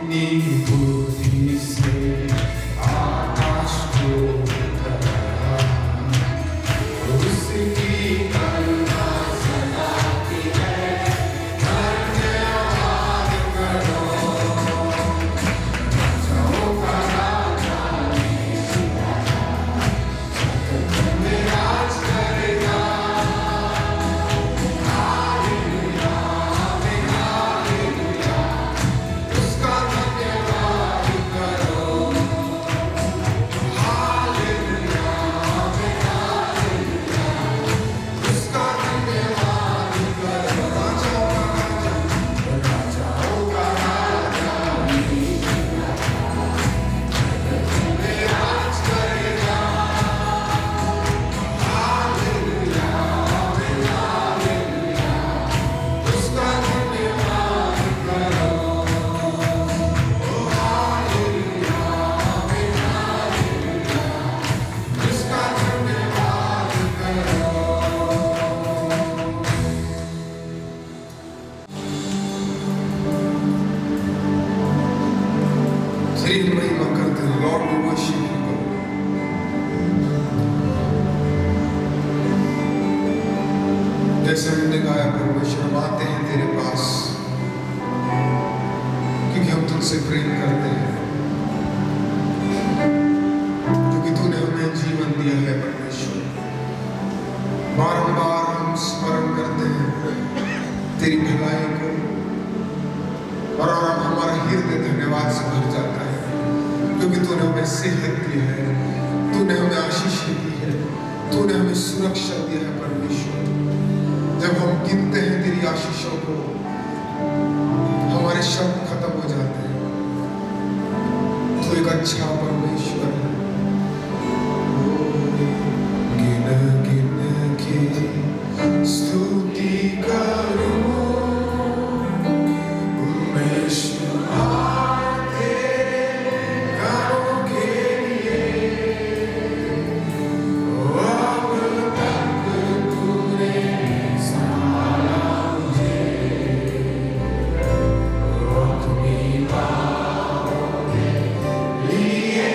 बुद्धि से आकाश को बनाया, उसकी करुणा सदा की है, धन्यवाद करो। राजाओं का राजा में राज करेगा। हालेलुया, आमीन, हालेलुया, उसका धन्यवाद करो। हालेलुया, आमीन, हालेलुया, उसका धन्यवाद करो। राजाओं का राजा में राज करेगा। हालेलुया, आमीन, हालेलुया, उसका धन्यवाद करो। हालेलुया, आमीन, हालेलुया, उसका धन्यवाद करो। तेरी महिमा करते हैं, Lord we worship you God. जैसे हमने गाया परमेश्वर, हम आते हैं तेरे पास क्योंकि हम तुझसे प्रेम करते हैं, क्योंकि तूने हमें जीवन दिया है परमेश्वर। बारंबार हम स्मरण करते हैं तेरी भलाई को, और हमारा हृदय धन्यवाद से भर जाता है, क्योंकि तूने हमें सेहत दी है, तूने हमें आशीष दी है, तूने हमें सुरक्षा दिया है परमेश्वर। जब हम गिनते हैं तेरी आशीषों को, हमारे शब्द खत्म हो जाते हैं। तू एक अच्छा परमेश्वर है। गिन गिन के स्तुति करूं उमेश लिए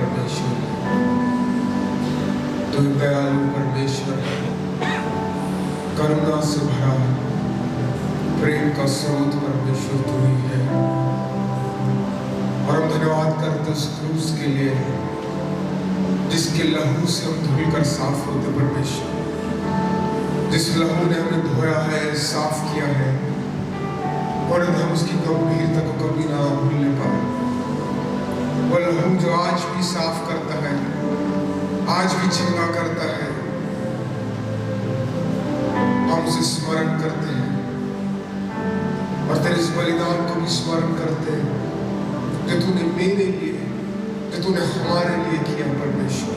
परमेश्वर है, तू दयालु परमेश्वर है, करुणा से भरा प्रेम का स्रोत परमेश्वर तू ही है। और हम धन्यवाद करते उस क्रूस के लिए जिसके लहू से हम धुल कर साफ होते परमेश्वर, जिस लहू ने हमें धोया है, साफ किया है, और हम उसकी गंभीरता को कभी ना भूलने पाए। वो लहू जो आज भी साफ करता है, आज भी चंगा करता है, हम उसे स्मरण करते हैं और तेरे इस बलिदान को भी स्मरण करते हैं जो तूने मेरे लिए, जो तूने हमारे लिए किया परमेश्वर।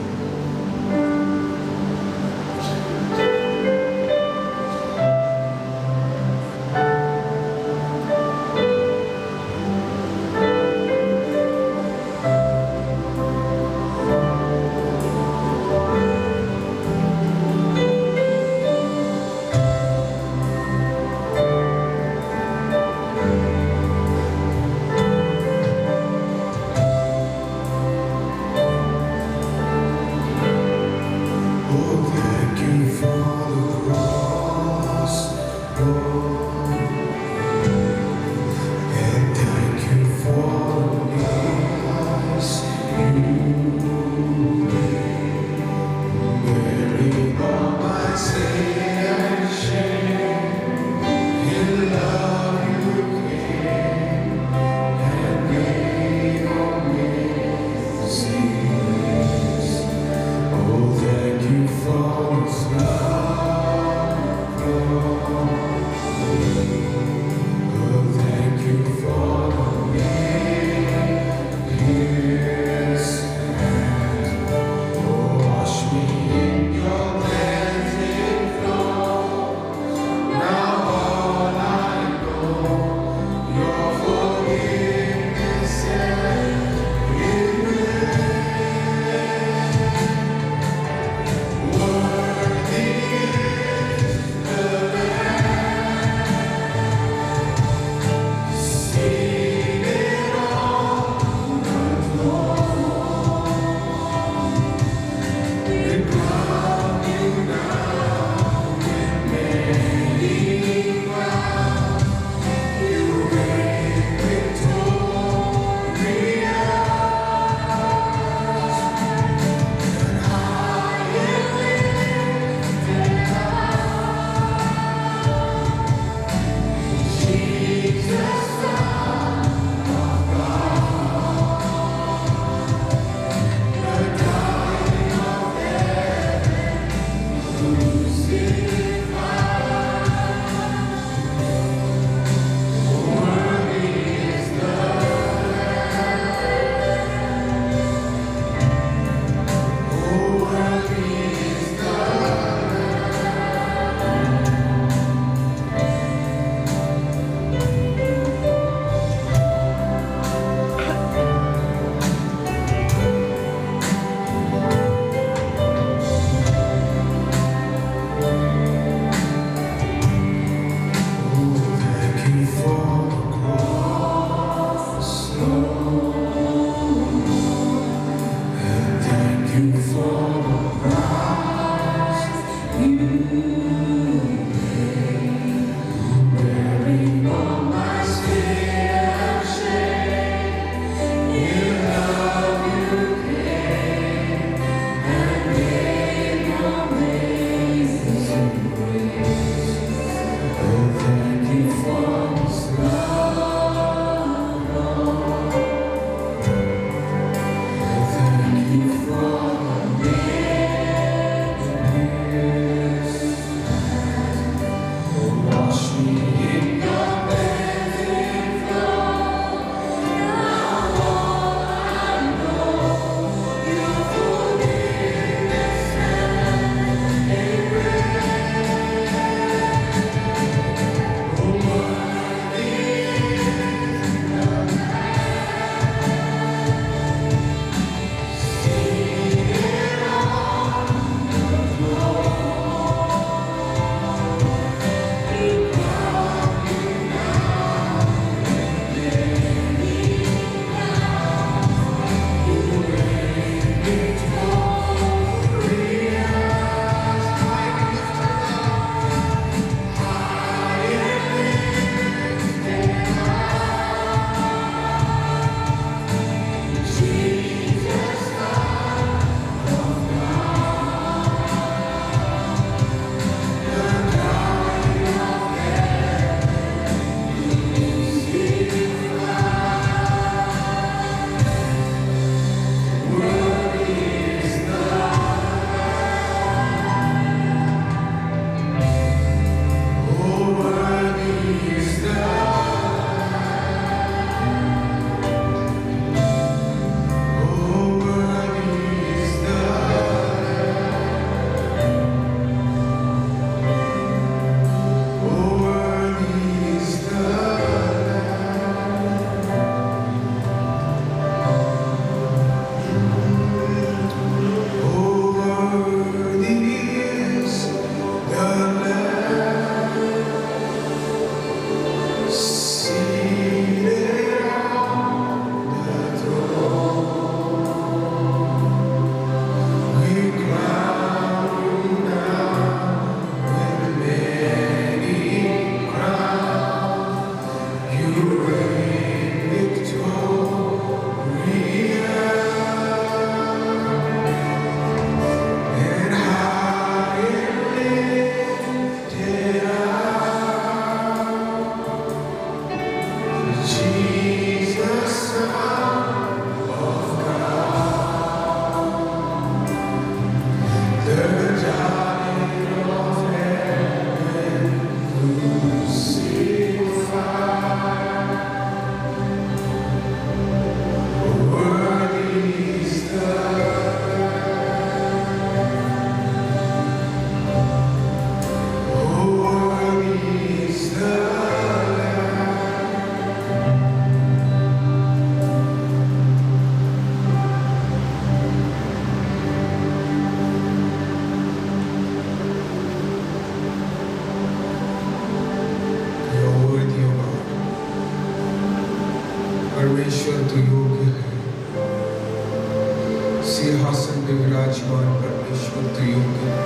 सिंहासन पे विराजमान परमेश्वर तू योग्य है।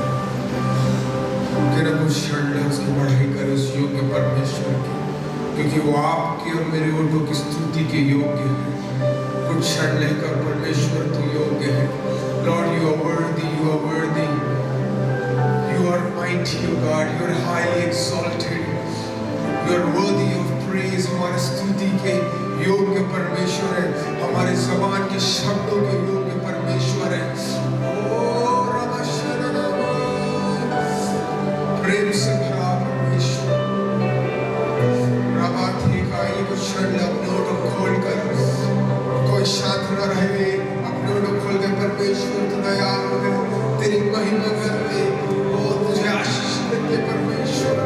तेरा कुछ क्षण उसकी बढ़ाई कर उस योग्य परमेश्वर की, क्योंकि वो आपके और मेरे ओठों की स्तुति के योग्य है। कुछ क्षण लेकर परमेश्वर तू योग्य है। Lord you are worthy, you are worthy, you are mighty O God, you are highly exalted, you are worthy of praise. हमारे स्तुति के योग्य परमेश्वर है, हमारे ज़बान के शब्दों के योग्य परमेश्वर है। ओ रमशरणा, प्रेम से भरा परमेश्वर। रामाथी का ये कुछ क्षण अपने ओठों खोलकर, कोई शांत न रहे, अपने ओठों खोल के परमेश्वर तू दयालु है, तेरी महिमा करते, ओ तुझे आशीष देते परमेश्वर।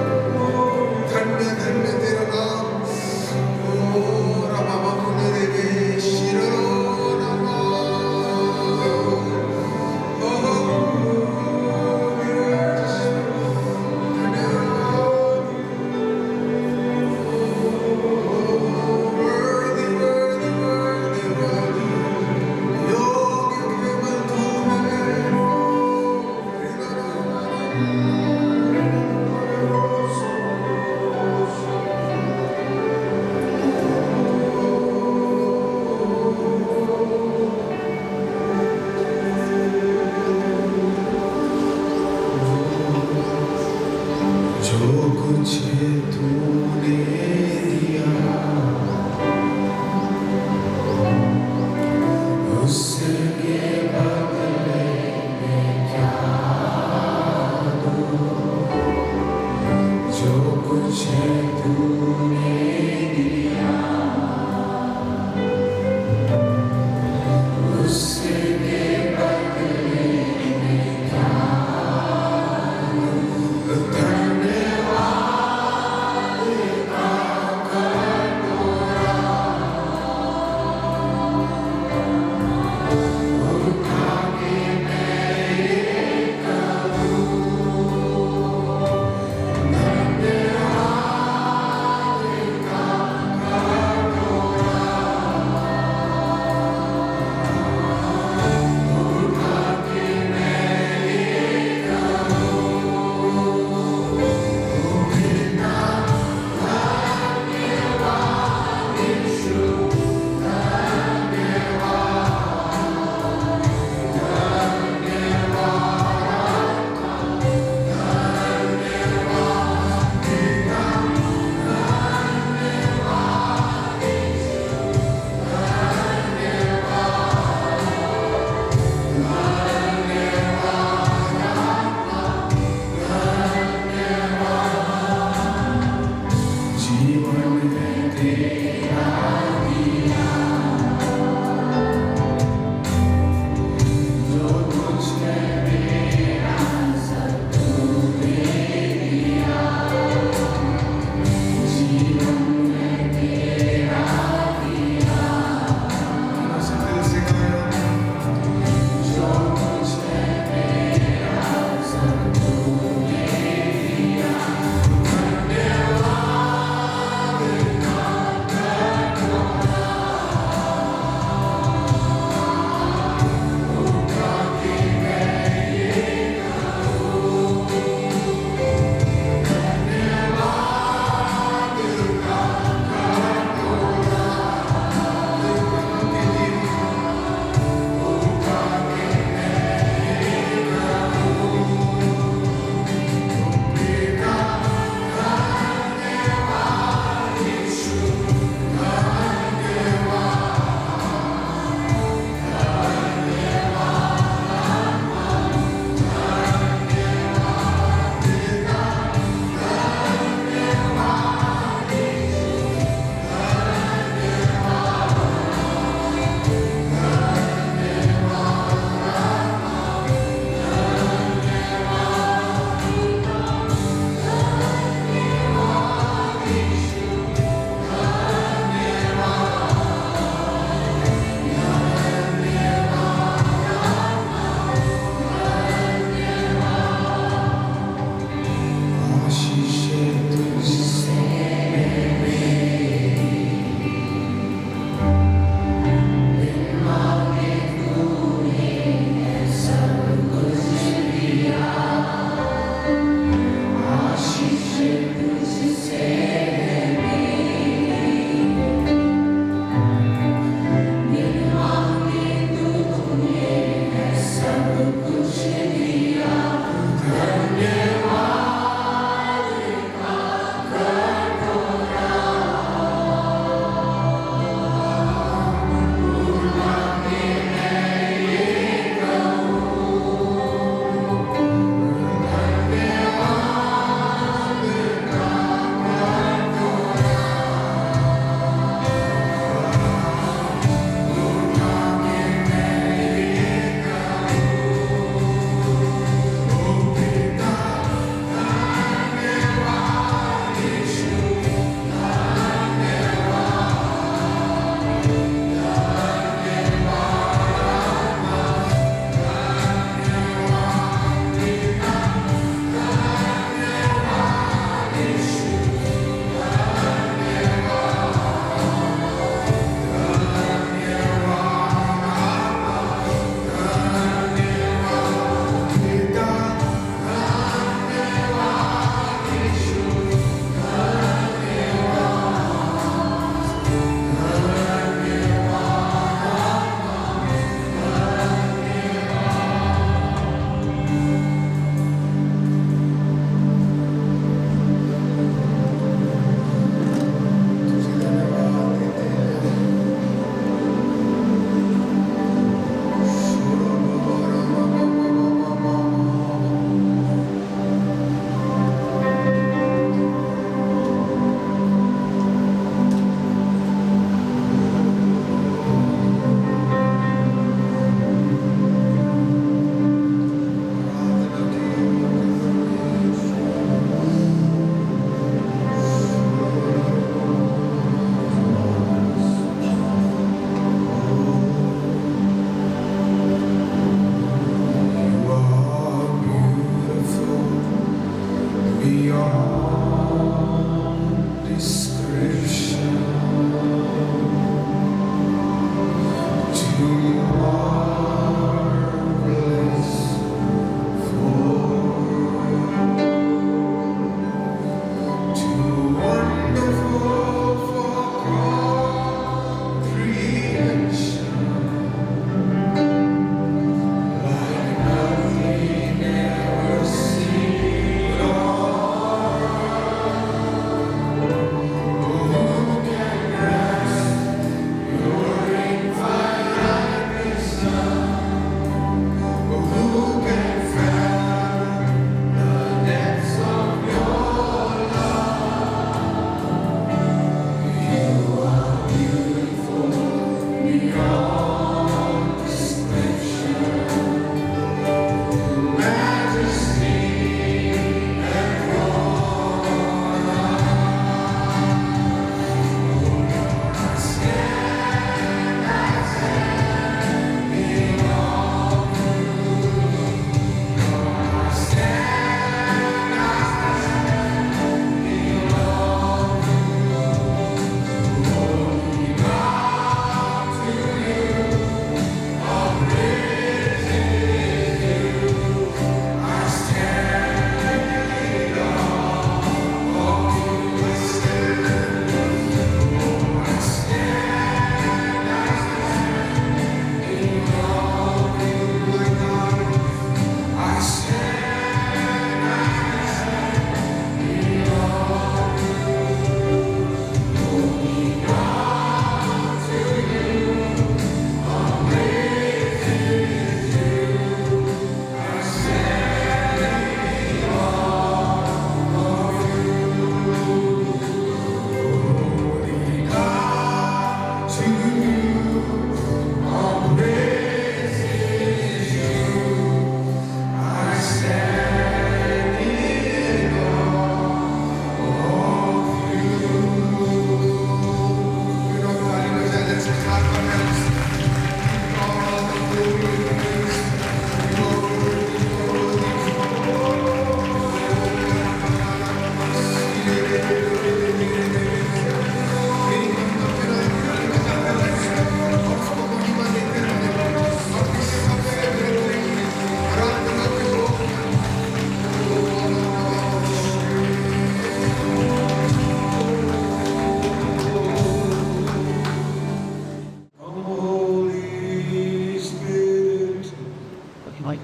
We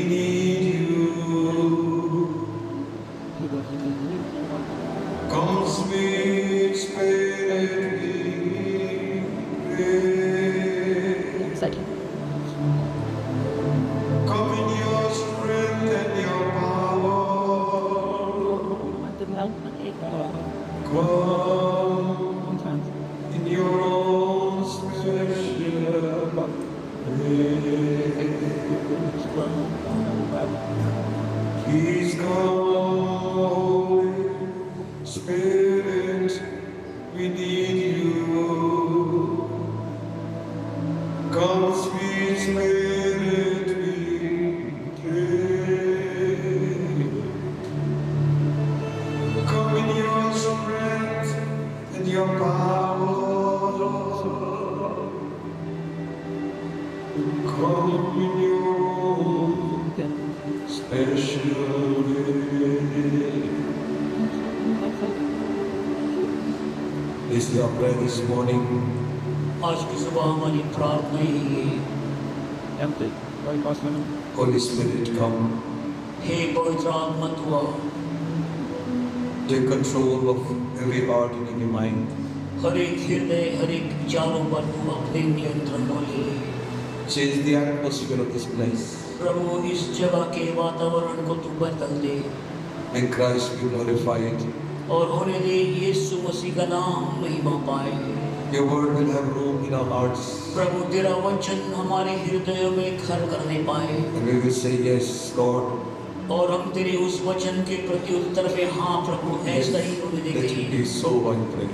need you. Come, sweet Spirit, we pray. Come in your strength and your power. Come in your own special way. Please come, Holy Spirit, we need you. Come, sweet Spirit, we pray. Come in your strength and your power. Come in your own special way. This is your prayer this morning. आज की सुबह हमारी प्रार्थना यही है, Holy Spirit, come. हे पवित्र आत्मा तू आ, Take control of every heart and every mind. हर एक हृदय हर एक विचारों पर तू अपने नियंत्रण को ले। Change the atmosphere of this place. प्रभु इस जगह के वातावरण को तू बदल दे May Christ be glorified. और होने दे यीशु मसीह का नाम महिमा पाए। Your word will have room in our hearts. प्रभु तेरा वचन हमारे हृदयों में घर करने पाए And we will say, yes, Lord. और हम तेरे उस वचन के प्रति उत्तर में हाँ प्रभु ऐसा ही होने Let देंगे। it be so, I pray.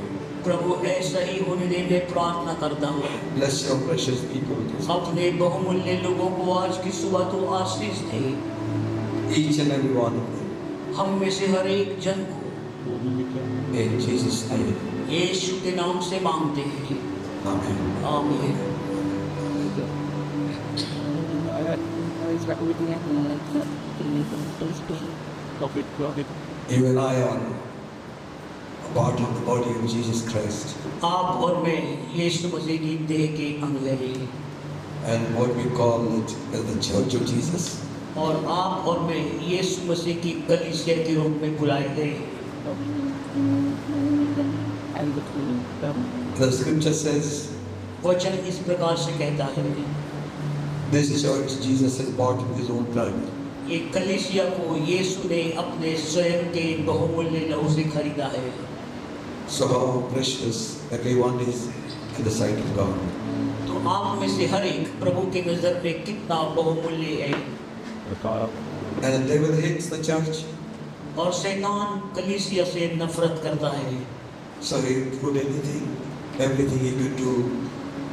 प्रभु ऐसा ही होने दे मैं प्रार्थना करता हूँ। Bless your precious people. अपने बहुमूल्य लोगों को आज की सुबह तो आशीष दे। Each and every one of them. हम में से हर एक जन को In Jesus' name. यीशु के नाम से मांगते हैं, Amen. आमीन। You and I are a part of the body of Jesus Christ. आप और मैं यीशु मसीह की देह के अंग हैं And what we call it as the Church of Jesus. और आप और मैं यीशु मसीह की कलीसिया के रूप में बुलाए गए। The scripture says, वचन इस प्रकार से कहता है, this church Jesus has bought with his own blood. ये कलीसिया को यीशु ने अपने स्वयं के बहुमूल्य लहू से खरीदा है। So how precious everyone is in the sight of God. तो आप में से हर एक प्रभु की नजर में कितना बहुमूल्य है। And the devil hates the church. और शैतान कलीसिया से नफरत करता है। So he would do everything he could do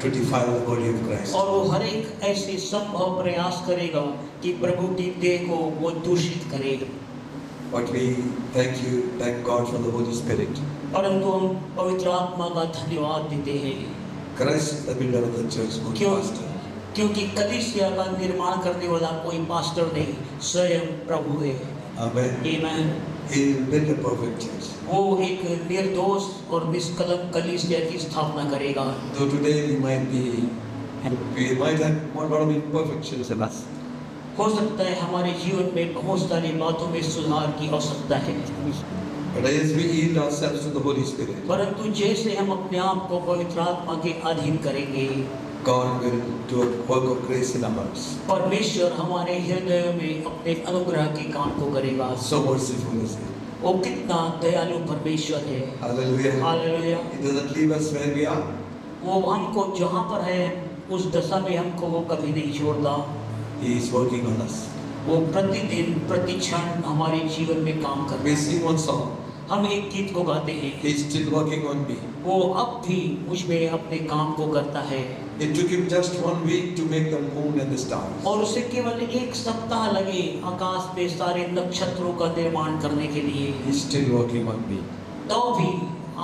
to defile the body of Christ. और वो हर एक ऐसे संभव प्रयास करेगा कि प्रभु की देह को वो दूषित करे। But we thank God for the Holy Spirit. परंतु हम पवित्र आत्मा का धन्यवाद देते हैं। Christ is the builder of the church, not क्यों? pastor. क्योंकि कलीसिया का निर्माण करने वाला कोई पास्टर नहीं, स्वयं प्रभु है। Amen. आमीन। He will build a perfect church. वो एक निर्दोष और निष्कलंक कलीसिया की स्थापना करेगा। Though today we might have a lot of imperfections in us. हो सकता है हमारे जीवन में बहुत सारी बातों में सुधार की आवश्यकता है, But as we yield ourselves to the Holy Spirit, परंतु जैसे हम अपने आप को पवित्र आत्मा के अधीन करेंगे, God will do a work of grace in our hearts. परमेश्वर हमारे हृदय में अपने अनुग्रह के काम को करेगा। So merciful is He. वो कितना दयालु परमेश्वर है। Hallelujah. Hallelujah. He doesn't leave us where we are. वो हमको जहाँ पर है उस दशा में हमको वो कभी नहीं छोड़ता। He is working on us. वो प्रतिदिन प्रतिक्षण हमारे जीवन में काम कर रहा We है। sing one song. हम एक गीत को गाते हैं, He is still working on me. वो अब भी मुझ में अपने काम को करता है। It took Him just 1 week to make the moon and the stars. और उसे केवल एक सप्ताह लगे आकाश में सारे नक्षत्रों का निर्माण करने के लिए, He is still working on me. तो भी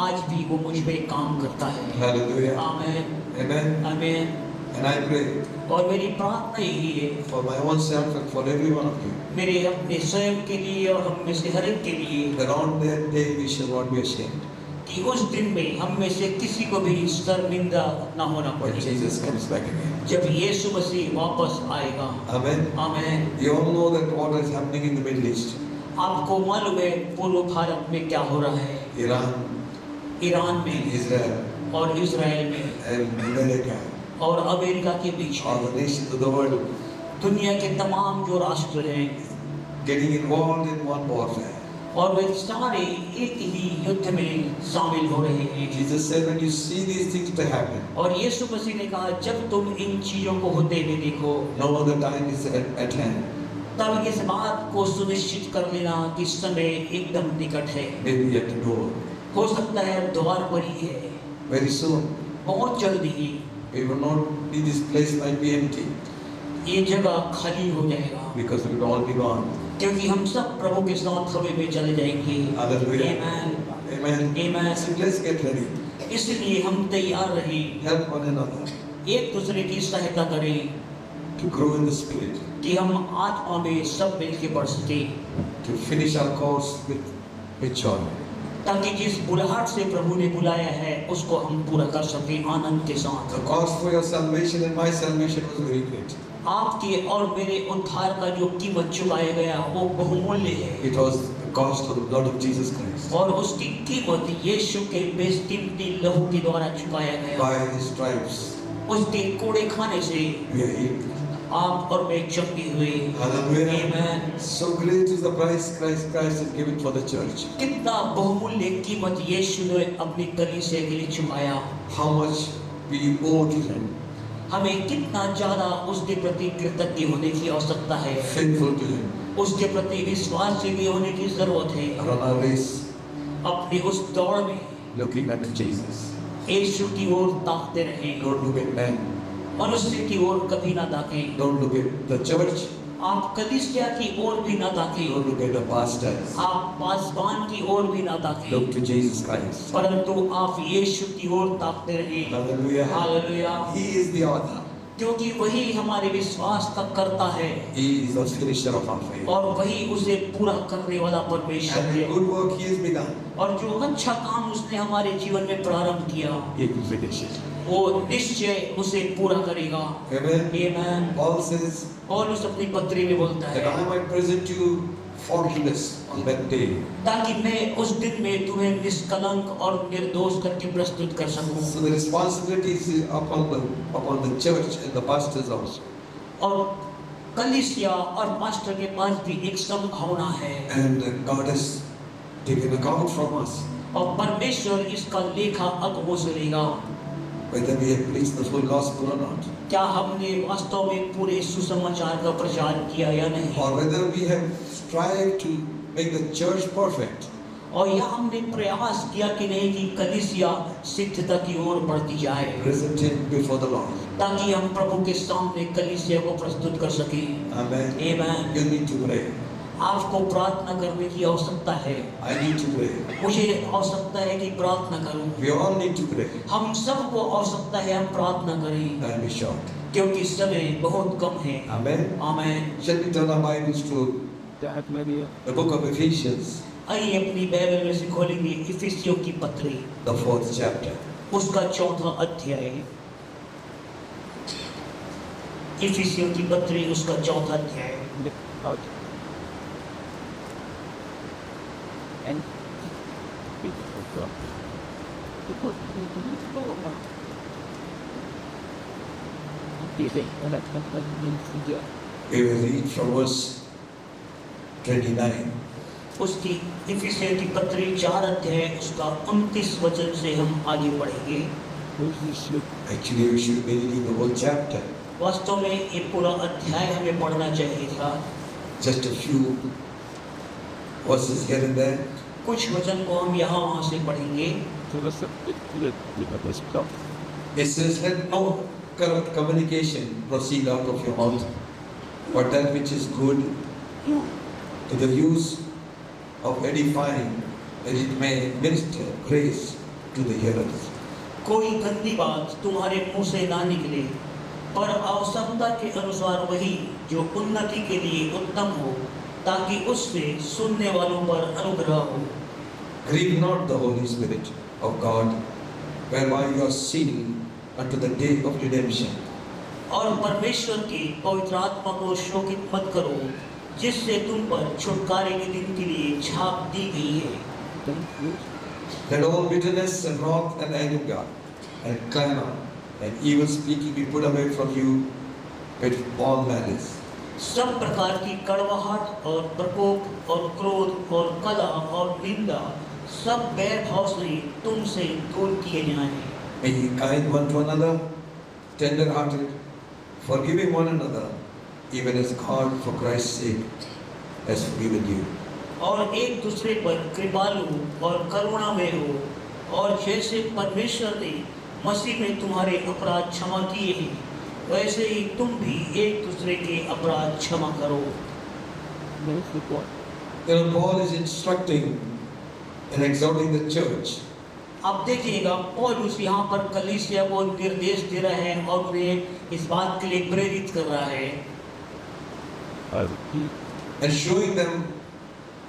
आज भी वो मुझ में काम करता है। Hallelujah. आमीन, Amen. आमीन। And I pray और मेरी प्रार्थना यही है, for my own self and for every one of you, मेरे अपने स्वयं के लिए और हम में से हर एक के लिए, that on that day we shall not be ashamed. कि उस दिन में हम में से किसी को भी शर्मिंदा ना होना when पड़े Jesus comes back again. जब यीशु मसीह वापस आएगा। Amen. आमीन। You all know that what is happening in the Middle East. आपको मालूम है पूर्व भारत में क्या हो रहा है? Iran, ईरान में Israel, और इजराइल में and America, और अमेरिका के बीच all the में nations of the world दुनिया के तमाम जो राष्ट्र हैं getting involved in one warfare. और वे सारे एक ही युद्ध में शामिल हो रहे हैं। Jesus said, when you see these things to happen, और यीशु मसीह ने कहा जब तुम इन चीजों को होते हुए देखो know the time is at hand. तब इस बात को सुनिश्चित कर लेना कि समय एकदम निकट है। Maybe at the door. हो सकता है द्वार पर ही है, Very soon, बहुत जल्दी ही we will not be, this place might be empty ये जगह खाली हो जाएगा because we will all be gone. क्योंकि हम सब प्रभु के साथ हमें में चले जाएंगे। Hallelujah. Amen. Amen. Amen. So let's get ready. इसलिए हम तैयार रहे, Help one another एक दूसरे की सहायता करें to grow in the Spirit, कि हम आत्मा में सब मिलकर बढ़ सके, to finish our course with joy. ताकि जिस बुलाहट से प्रभु ने बुलाया है उसको हम पूरा कर सके आनंद के साथ। The cost for your salvation and my salvation was very great. आपके और मेरे उद्धार का जो कीमत चुकाया गया वो बहुमूल्य है It was the cost of the blood of Jesus Christ. और उसकी कीमत यीशु के बेकीमती लहू के द्वारा चुकाया गया। By His stripes उसके कोड़े खाने से we are healed. आप और मैं चंगे हुए। Hallelujah. Amen. So great is the price Christ has given for the church. कितना बहुमूल्य कीमत यीशु ने अपनी कलीसिया के लिए चुकाया। How much we owe to Him. हमें कितना ज्यादा उसके प्रति कृतज्ञ होने की आवश्यकता है, Faithful to Him. उसके प्रति विश्वासयोग्य होने की जरूरत है। Run our race अपनी उस दौड़ में looking at Jesus. यीशु की ओर ताकते रहें, Don't look at man. मनुष्य की ओर कभी ना ताकें। Don't look at the church. आप कलीसिया की ओर भी ना ताकें, Don't look at the pastors. आप पासवान की ओर भी ना ताकें, Look to Jesus Christ. परंतु आप यीशु की ओर ताकते रहें। Hallelujah. Hallelujah. He is the author. क्योंकि वही हमारे विश्वास का करता है He is the finisher of our faith. और वही उसे पूरा करने वाला परमेश्वर And the है। good work He has begun, और जो अच्छा काम उसने हमारे जीवन में प्रारंभ किया He will finish it. वो निश्चय उसे पूरा करेगा। Amen. आमीन। Paul says और उस अपनी पत्री में बोलता that है I might present you faultless on that day. ताकि मैं उस दिन में तुम्हें निष्कलंक और निर्दोष करके प्रस्तुत कर सकूं। So the responsibility is upon the church and the pastors also. और कलीसिया और पास्टर के पास भी एक संभावना है And God has taken account from us और परमेश्वर इसका लेखा अब वसूलेगा whether we have preached the full gospel or not, क्या हमने वास्तव में पूरे सुसमाचार का प्रचार किया या नहीं, or whether we have strived to make the church perfect. और यह हमने प्रयास किया कि नहीं कि कलीसिया सिद्धता की ओर बढ़ती जाए Present Him before the Lord. ताकि हम प्रभु के सामने कलीसिया को प्रस्तुत कर सकें। Amen. आमीन। You need to pray. आपको प्रार्थना करने की आवश्यकता है, I need to pray. मुझे आवश्यकता है कि प्रार्थना करूं। We all need to pray. हम सबको आवश्यकता है हम प्रार्थना करें Time is short. क्योंकि समय बहुत कम है। Amen. आमीन। Shall we turn our Bibles to the book of Ephesians, आइए अपनी बाइबल में से खोलेंगे इफिसियों की पत्री, the 4th chapter. उसका 4वां अध्याय। इफिसियों की पत्री उसका 4वां अध्याय। We will read from verse 29. उसकी इफिसियों की पत्री 4 अध्याय उसका 29 वचन से हम आगे बढ़ेंगे। Actually, we should be reading the whole chapter. वास्तव में ये पूरा अध्याय हमें पढ़ना चाहिए था। Just a few verses here and there. कुछ वचन को हम यहाँ वहाँ से पढ़ेंगे। It says, "Let no corrupt communication proceed out of your mouth, but that which is good, to the use of edifying, that it may minister grace to the hearers." कोई गंदी बात तुम्हारे मुंह से ना निकले, पर आवश्यकता के अनुसार वही जो उन्नति के लिए उत्तम हो, ताकि उससे सुनने वालों पर अनुग्रह हो। Grieve not the Holy Spirit, of God, whereby you are sealed unto the day of redemption. और परमेश्वर की पवित्र आत्मा को शोकित मत करो, जिससे तुम पर छुटकारे के दिन के लिए छाप दी गई है। Let all bitterness and wrath and anger and clamor and evil speaking be put away from you with all malice. सब प्रकार की कड़वाहट और प्रकोप और क्रोध और कलह और निंदा सब बैर भाव से तुमसे दूर किए जाएं। Be kind one to another, tender-hearted, forgiving one another, even as God for Christ's sake has forgiven you. और एक दूसरे पर कृपालु और करुणामय हो, और जैसे परमेश्वर ने मसीह में तुम्हारे अपराध क्षमा किए हैं, वैसे ही तुम भी एक दूसरे के अपराध क्षमा करो। Paul is instructing and exhorting the church. अब देखिएगा, पौलुस यहाँ पर कलीसिया को निर्देश दे रहा है और उन्हें इस बात के लिए प्रेरित कर रहा है, And showing them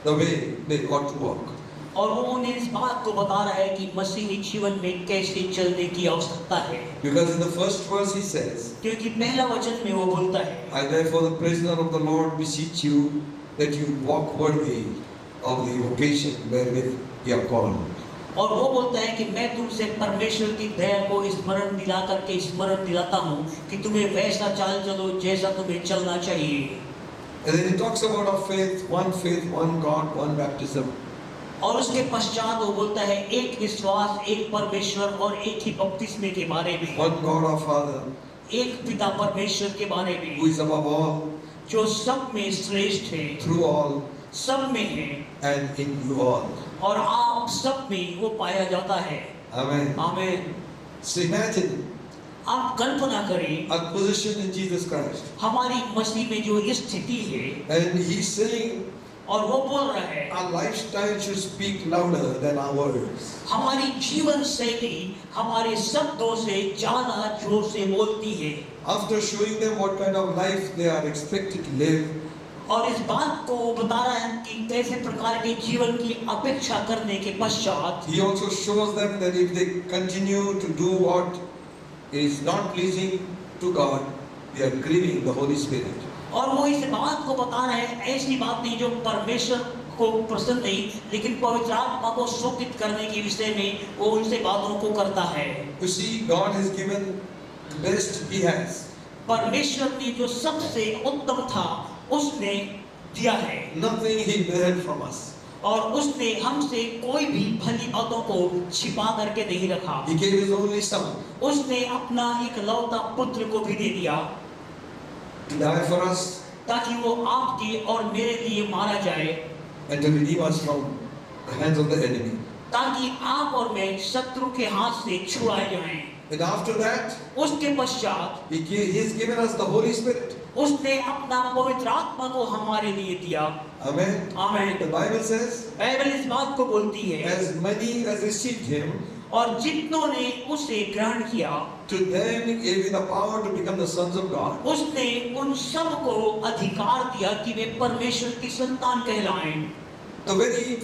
the way they ought to walk. और वो उन्हें इस बात को बता रहा है कि मसीही जीवन में कैसे चलने की आवश्यकता है। Because in the first verse he says, क्योंकि पहला वचन में वो बोलता है, I therefore the prisoner of the Lord beseech you that you walk worthy of the vocation wherewith you are called. और वो बोलता है कि मैं तुमसे परमेश्वर की दया को स्मरण दिला करके स्मरण दिलाता हूँ कि तुम्हें वैसा चाल चलो जैसा तुम्हें चलना चाहिए। And then he talks about our faith, one God, one baptism. और उसके पश्चात वो बोलता है एक विश्वास, एक परमेश्वर और एक ही बपतिस्मे के बारे में, One God our Father, एक पिता परमेश्वर के बारे who में, is above all, जो सब में श्रेष्ठ है, through all, सब में है and in you all. और आप सब में वो पाया जाता है। Amen. आमीन। So imagine आप कल्पना करें our position in Jesus Christ. हमारी मसीह में जो स्थिति है, And he's saying और वो बोल रहा है our lifestyle should speak louder than our words. हमारी जीवन शैली हमारे शब्दों से ज्यादा जोर से बोलती है। After showing them what kind of life they are expected to live, और इस बात को वो बता रहा है कि कैसे प्रकार के जीवन की अपेक्षा करने के पश्चात he also shows them that if they continue to do what is not pleasing to God, they are grieving the Holy Spirit. और वो इस बात को बता रहे हैं, ऐसी बात नहीं जो परमेश्वर को पसंद नहीं, लेकिन पवित्र आत्मा को शोकित करने के विषय में वो उनसे बातों को करता है। You see, God has given the best He has. परमेश्वर ने जो सबसे उत्तम था उसने दिया है, Nothing He withheld from us. और उसने हमसे कोई भी भली बातों को छिपा करके नहीं रखा। He gave His only Son उसने अपना इकलौता पुत्र को भी दे दिया to die for us ताकि वो आपके और मेरे लिए मारा जाए, and to redeem us from the hands of the enemy. ताकि आप और मैं शत्रु के हाथ से छुड़ाए जाएं। And after that, उसके पश्चात He has given us the Holy Spirit. उसने अपना पवित्र आत्मा को हमारे लिए दिया। Amen. आमीन। The Bible says, बाइबल इस बात को बोलती है, as many as received Him, और जितनों ने उसे ग्रहण किया to them He gave the power to become the sons of God. उसने उन सब को अधिकार दिया कि वे परमेश्वर की संतान कहलाएं। The very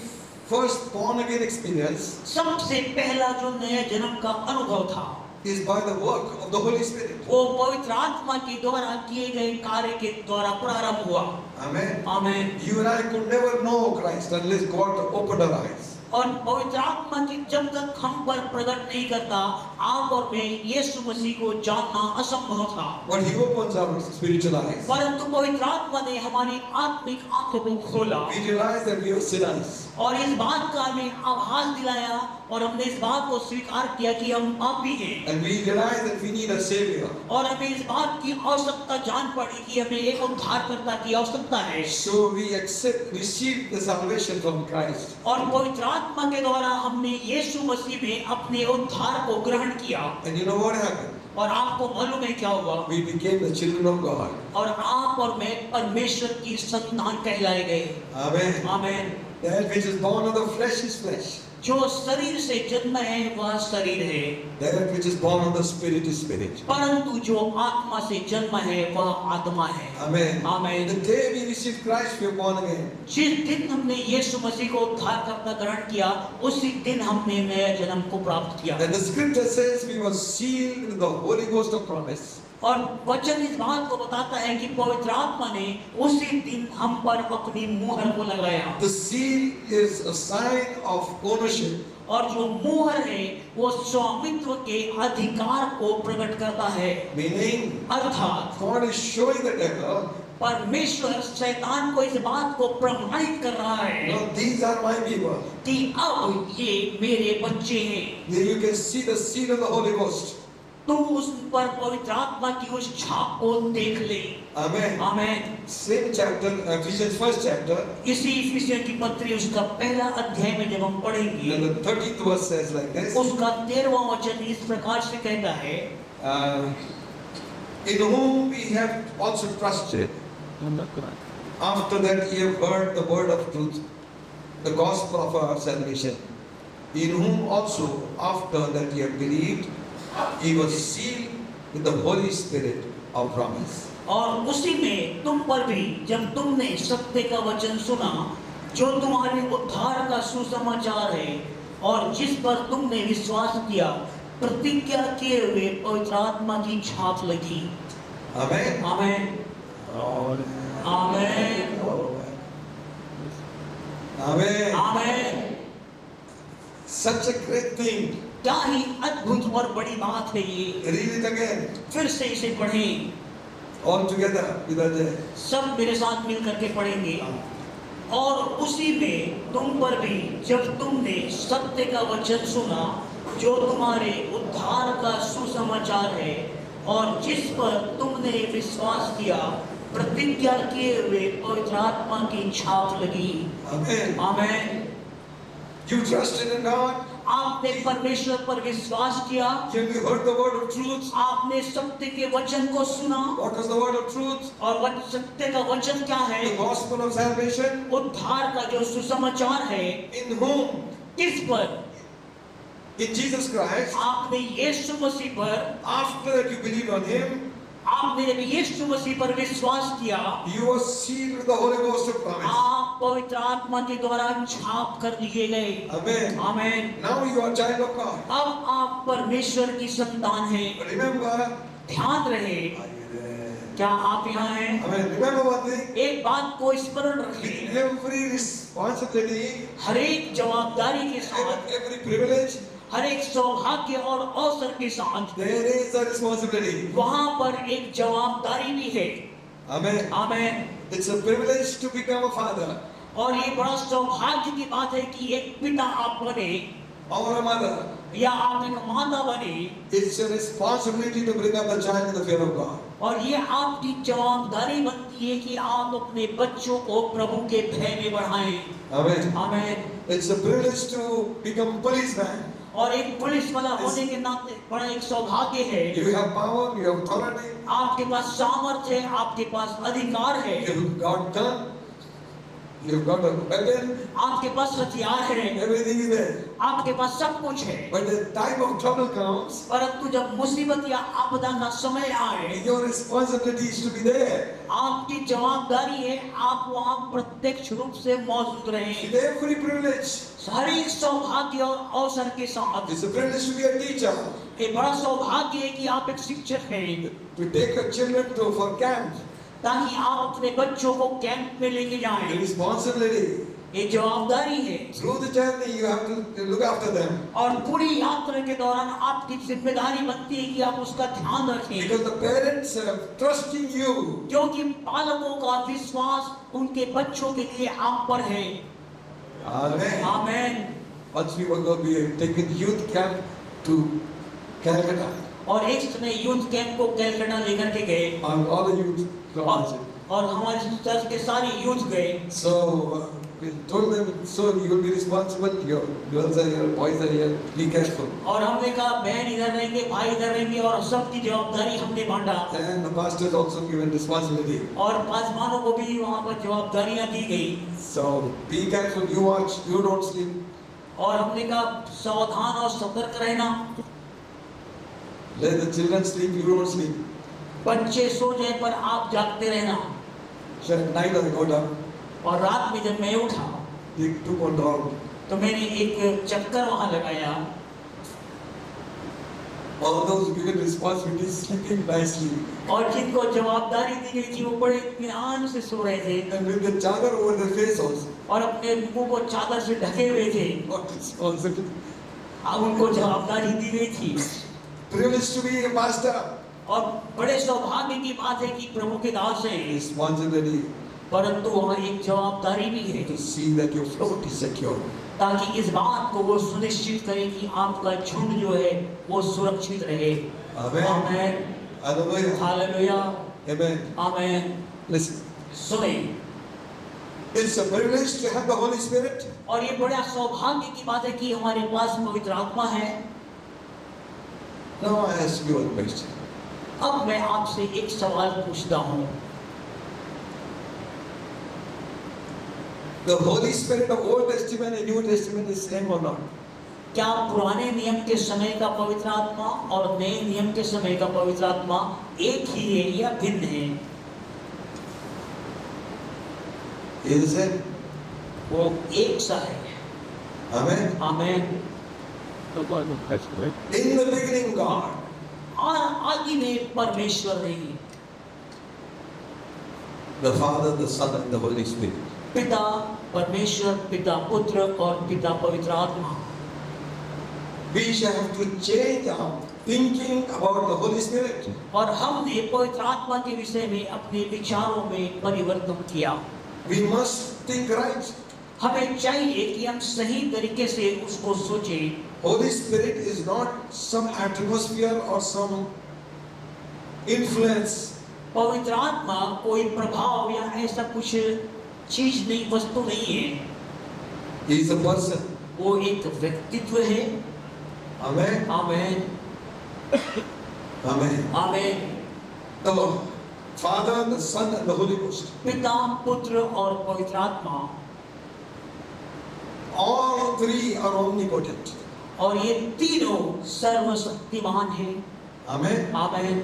first born again experience सबसे पहला जो नया जन्म का अनुभव था is by the work of the Holy Spirit. वो पवित्र आत्मा के द्वारा किए गए कार्य के द्वारा प्रारंभ हुआ। Amen. आमीन। You and I could never know Christ unless God opened our eyes. और पवित्र आत्मा की जब तक हम पर प्रकट नहीं करता, आप और मैं यीशु मसीह को जानना असंभव था। But He opens our spiritual eyes. परंतु पवित्र आत्मा ने हमारी आत्मिक आंखों को खोला We realize that we are sinners. और इस बात का हमें आभास दिलाया और हमने इस बात को स्वीकार किया कि हम पापी हैं। And we realize that we need a Savior. और हमें इस बात की आवश्यकता जान पड़ी कि हमें एक उद्धारकर्ता की आवश्यकता है। So we receive the salvation from Christ. और पवित्र आत्मा के द्वारा हमने यीशु मसीह में अपने उद्धार को ग्रहण किया। And you know what happened? और आपको मालूम है क्या हुआ? We became the children of God. और आप और मैं परमेश्वर की संतान कहलाए गए। Amen. आमीन। That which is born of the flesh is flesh. जो शरीर से जन्म है वह शरीर है, That which is born of the Spirit is spirit. परंतु जो आत्मा से जन्म है वह आत्मा है। Amen. आमीन। The day we received Christ, we are born again. जिस दिन हमने यीशु मसीह को उद्धारकर्ता ग्रहण किया, उसी दिन हमने नया जन्म को प्राप्त किया। And the scripture says we were sealed with the Holy Ghost of promise. और वचन इस बात को बताता है कि पवित्र आत्मा ने उसी दिन हम पर अपनी मुहर को लगाया। The seal is a sign of ownership. और जो मुहर है वो स्वामित्व के अधिकार को प्रकट करता है। Meaning, अर्थात God is showing the devil, परमेश्वर शैतान को इस बात को प्रमाणित कर रहा है no, these are my people. कि अब ये मेरे बच्चे हैं। There you can see the seal of the Holy Ghost. तुम उस पर पवित्र आत्मा की उस छाप को देख ले। Amen. आमीन। Same chapter, Ephesians 1st chapter, इसी इफिसियों की पत्री उसका पहला अध्याय में जब हम पढ़ेंगे, and the 13th verse says like this. उसका 13वां वचन इस प्रकार से कहता है, In whom we have also trusted. After that ye have heard the word of truth, the gospel of our salvation. In whom also, after that ye have believed, ye were sealed with the Holy Spirit of promise. और उसी में तुम पर भी जब तुमने सत्य का वचन सुना, जो तुम्हारे उद्धार का सुसमाचार है, और जिस पर तुमने विश्वास किया, प्रतिज्ञा किए हुए पवित्र आत्मा की छाप लगी। Amen. आमीन। आमीन। Amen. आमीन। Such a great thing. क्या ही अद्भुत और बड़ी बात है ये। Read it again. फिर से इसे पढ़ें, All together with us. सब मेरे साथ मिल करके पढ़ेंगे। और उसी में तुम पर भी जब तुमने सत्य का वचन सुना, जो तुम्हारे उद्धार का सुसमाचार है, और जिस पर तुमने विश्वास किया, प्रतिज्ञा किए हुए पवित्र आत्मा की छाप लगी। Amen. आमीन। You trusted in God. आपने परमेश्वर पर विश्वास किया, You heard the word of truth. आपने सत्य के वचन को सुना। What was the word of truth? और सत्य का वचन क्या है? The gospel of salvation. उद्धार का जो सुसमाचार है। In whom? किस पर? In Jesus Christ. आपने यीशु मसीह पर, After that you believe on Him, आपने जब यीशु मसीह पर विश्वास किया, you were sealed with the Holy Ghost of promise. आप पवित्र आत्मा के द्वारा छाप कर दिए गए। Amen. आमीन। Now you are child of God. अब आप परमेश्वर की संतान हैं। Remember. ध्यान रहे, Are you there? क्या आप यहाँ हैं? Amen. Remember one thing. एक बात को स्मरण रखिए, With every responsibility, हर एक जवाबदारी के साथ, every privilege, हर एक सौभाग्य और अवसर के साथ, there is a responsibility. वहाँ पर एक जवाबदारी भी है। Amen. आमीन। It's a privilege to become a father और ये बड़ा सौभाग्य की बात है कि एक पिता आप बने or a mother. या आप एक माता बने, It's your responsibility to bring up the child in the fear of God. और ये आपकी जवाबदारी बनती है कि आप अपने बच्चों को प्रभु के भय में बढ़ाएं। Amen. आमीन। It's a privilege to become policeman. और एक पुलिस वाला होने के नाते बड़ा एक सौभाग्य है। You have power, you have authority, आपके पास सामर्थ्य है, आपके पास अधिकार है, you've got gun, you've got a weapon, आपके पास हथियार है, everything is there. आपके पास सब कुछ है। But the time of trouble comes, परंतु जब मुसीबत या आपदा का समय आए, your responsibility is to be there. आपकी जवाबदारी है आप वहाँ प्रत्यक्ष रूप से मौजूद रहें। With every privilege. हर एक सौभाग्य और अवसर के साथ। It's a privilege to be a teacher. ये बड़ा सौभाग्य है कि आप एक शिक्षक हैं, To take your children to for camp. ताकि आप अपने बच्चों को कैंप में लेके The जाएं। responsibility. ये जवाबदारी है। Through the journey, you have to look after them. और पूरी यात्रा के दौरान आपकी जिम्मेदारी बनती है कि आप उसका ध्यान रखें, Because the parents are trusting you. क्योंकि पालकों का विश्वास उनके बच्चों के लिए आप पर है। Amen. आमीन। Once we were going to be taking youth camp to Calcutta. और एक समय यूथ कैंप को कैलकाटा लेकर के गए, And all the youth from और हमारे चर्च के सारे यूथ गए। So we told them, so you will be responsible. Your girls are here, boys are here. Be careful. और हमने कहा बहन इधर रहेंगे, भाई इधर रहेंगे, और सबकी जवाबदारी हमने बांटा। And the pastors also given responsibility. और पासवानों को भी वहाँ पर जवाबदारियाँ दी गई। So be careful. You watch. You don't sleep. और हमने कहा सावधान और सतर्क रहना। Let the children sleep, you don't sleep. बच्चे सो जाए पर आप जागते रहना। So at night I got up, और रात में जब मैं उठा they took one dog. तो मैंने एक चक्कर वहां लगाया। All those given responsibilities sleeping nicely. और जिनको जवाबदारी दी गई थी वो बड़े इत्मीनान से सो रहे थे And with the chadar over their face also. और अपने मुंह को चादर से ढके हुए थे। What responsibility. अब उनको जवाबदारी दी गई थी। Privileged to be a pastor. और बड़े सौभाग्य की बात है कि प्रभु के दास हैं, Responsibility परंतु वहाँ एक जवाबदारी भी है to see that your float is secure. ताकि इस बात को वो सुनिश्चित करे कि आपका झुंड जो है वो सुरक्षित रहे। Amen. आमेन। Hallelujah. हालेलुया। Amen. आमेन। Listen. सुने। It's a privilege to have the Holy Spirit. और ये बड़ा सौभाग्य की बात है कि हमारे पास पवित्र आत्मा है। Now I ask you a question. अब मैं आपसे एक सवाल पूछता हूँ। The Holy Spirit of Old Testament and New Testament is same or not? क्या पुराने नियम के समय का पवित्र आत्मा और नए नियम के समय का पवित्र आत्मा एक ही है या भिन्न है? Is it? वो एक सा है। Amen. Amen. In the beginning, God. और आदि में परमेश्वर है, The Father, the Son, and the Holy Spirit. पिता परमेश्वर, पिता पुत्र और पिता पवित्र आत्मा। We shall have to change our thinking about the Holy Spirit. और हमने पवित्र आत्मा के विषय में अपने विचारों में परिवर्तन किया। We must think right. हमें चाहिए कि हम सही तरीके से उसको सोचें। Holy Spirit is not some atmosphere or some influence. पवित्र आत्मा कोई प्रभाव या ऐसा कुछ चीज नहीं, वस्तु नहीं है। He is a person. वो एक व्यक्तित्व है। Amen. Amen. Amen. Amen. The Father, the Son, and the Holy Ghost. पिता, पुत्र और पवित्र आत्मा, All three are omnipotent. और ये तीनों सर्वशक्तिमान हैं। Amen. Amen.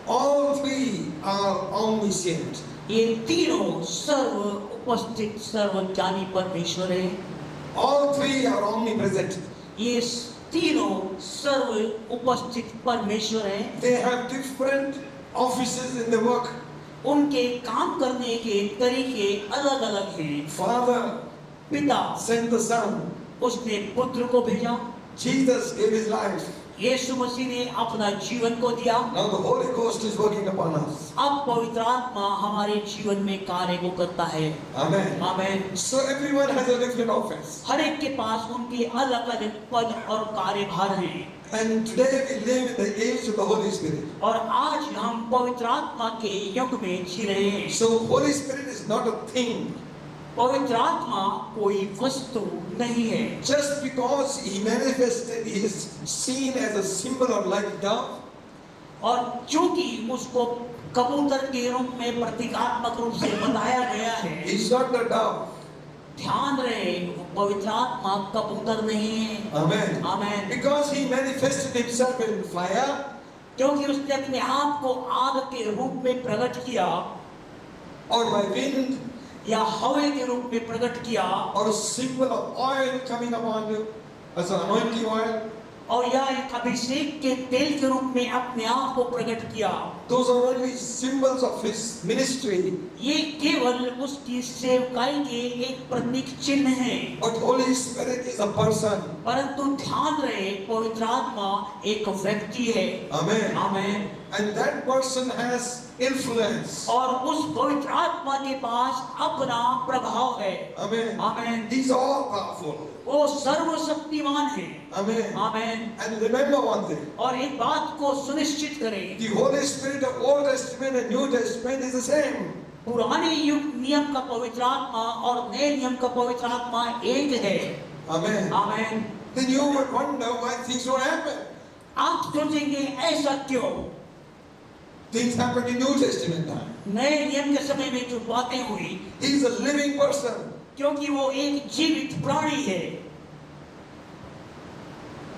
All three are omniscient. ये तीनों सर्व उपस्थित सर्वज्ञानी परमेश्वर है। All three are omnipresent. ये तीनों सर्व उपस्थित परमेश्वर हैं। They have different offices in their work. उनके काम करने के तरीके अलग अलग हैं। Father पिता sent the Son. उसने पुत्र को भेजा। Jesus gave his life. यीशु मसीह ने अपना जीवन को दिया। Now the Holy Ghost is working upon us. अब पवित्र आत्मा हमारे जीवन में कार्य को करता है। Amen. Amen. So everyone has a different office. हर एक के पास उनके अलग अलग पद और कार्यभार हैं। And today we live in the age of the Holy Spirit. और आज हम पवित्र आत्मा के युग में जी रहे हैं। So Holy Spirit is not a thing. पवित्र आत्मा कोई वस्तु नहीं है। Just because he manifested, he is seen as a symbol of like dove. और क्योंकि उसको कबूतर के रूप में प्रतीकात्मक रूप से बताया गया है। He's not the dove. ध्यान रहे, वो पवित्र आत्मा कबूतर नहीं है। Amen. Amen. Because he manifested himself in fire, क्योंकि उसने अपने आप को आग के रूप में प्रकट किया, or by wind, या हवा के रूप में प्रकट किया, or a symbol of oil coming upon you as an anointing oil. और या एक अभिषेक के तेल के रूप में अपने आप को प्रकट किया। Those are only symbols of his ministry. ये केवल उसकी सेवकाई के एक प्रतीक चिन्ह है। But Holy Spirit is a person. परंतु ध्यान रहे, पवित्र आत्मा एक व्यक्ति है। Amen. Amen. And that person has influence. और उस पवित्र आत्मा के पास अपना प्रभाव है। Amen. आमेन। He's all powerful. वो सर्वशक्तिमान है। Amen. Amen. And remember one thing. और एक बात को सुनिश्चित करें, The Holy Spirit of Old Testament and New Testament is the same. पुराने युग नियम का पवित्र आत्मा और नए नियम का पवित्र आत्मा एक है। Amen. Amen. Then you would wonder why things don't happen. आप सोचेंगे ऐसा क्यों? Things happened in New Testament time. नए नियम के समय में जो बातें हुई, He's a living person. क्योंकि वो एक जीवित प्राणी है।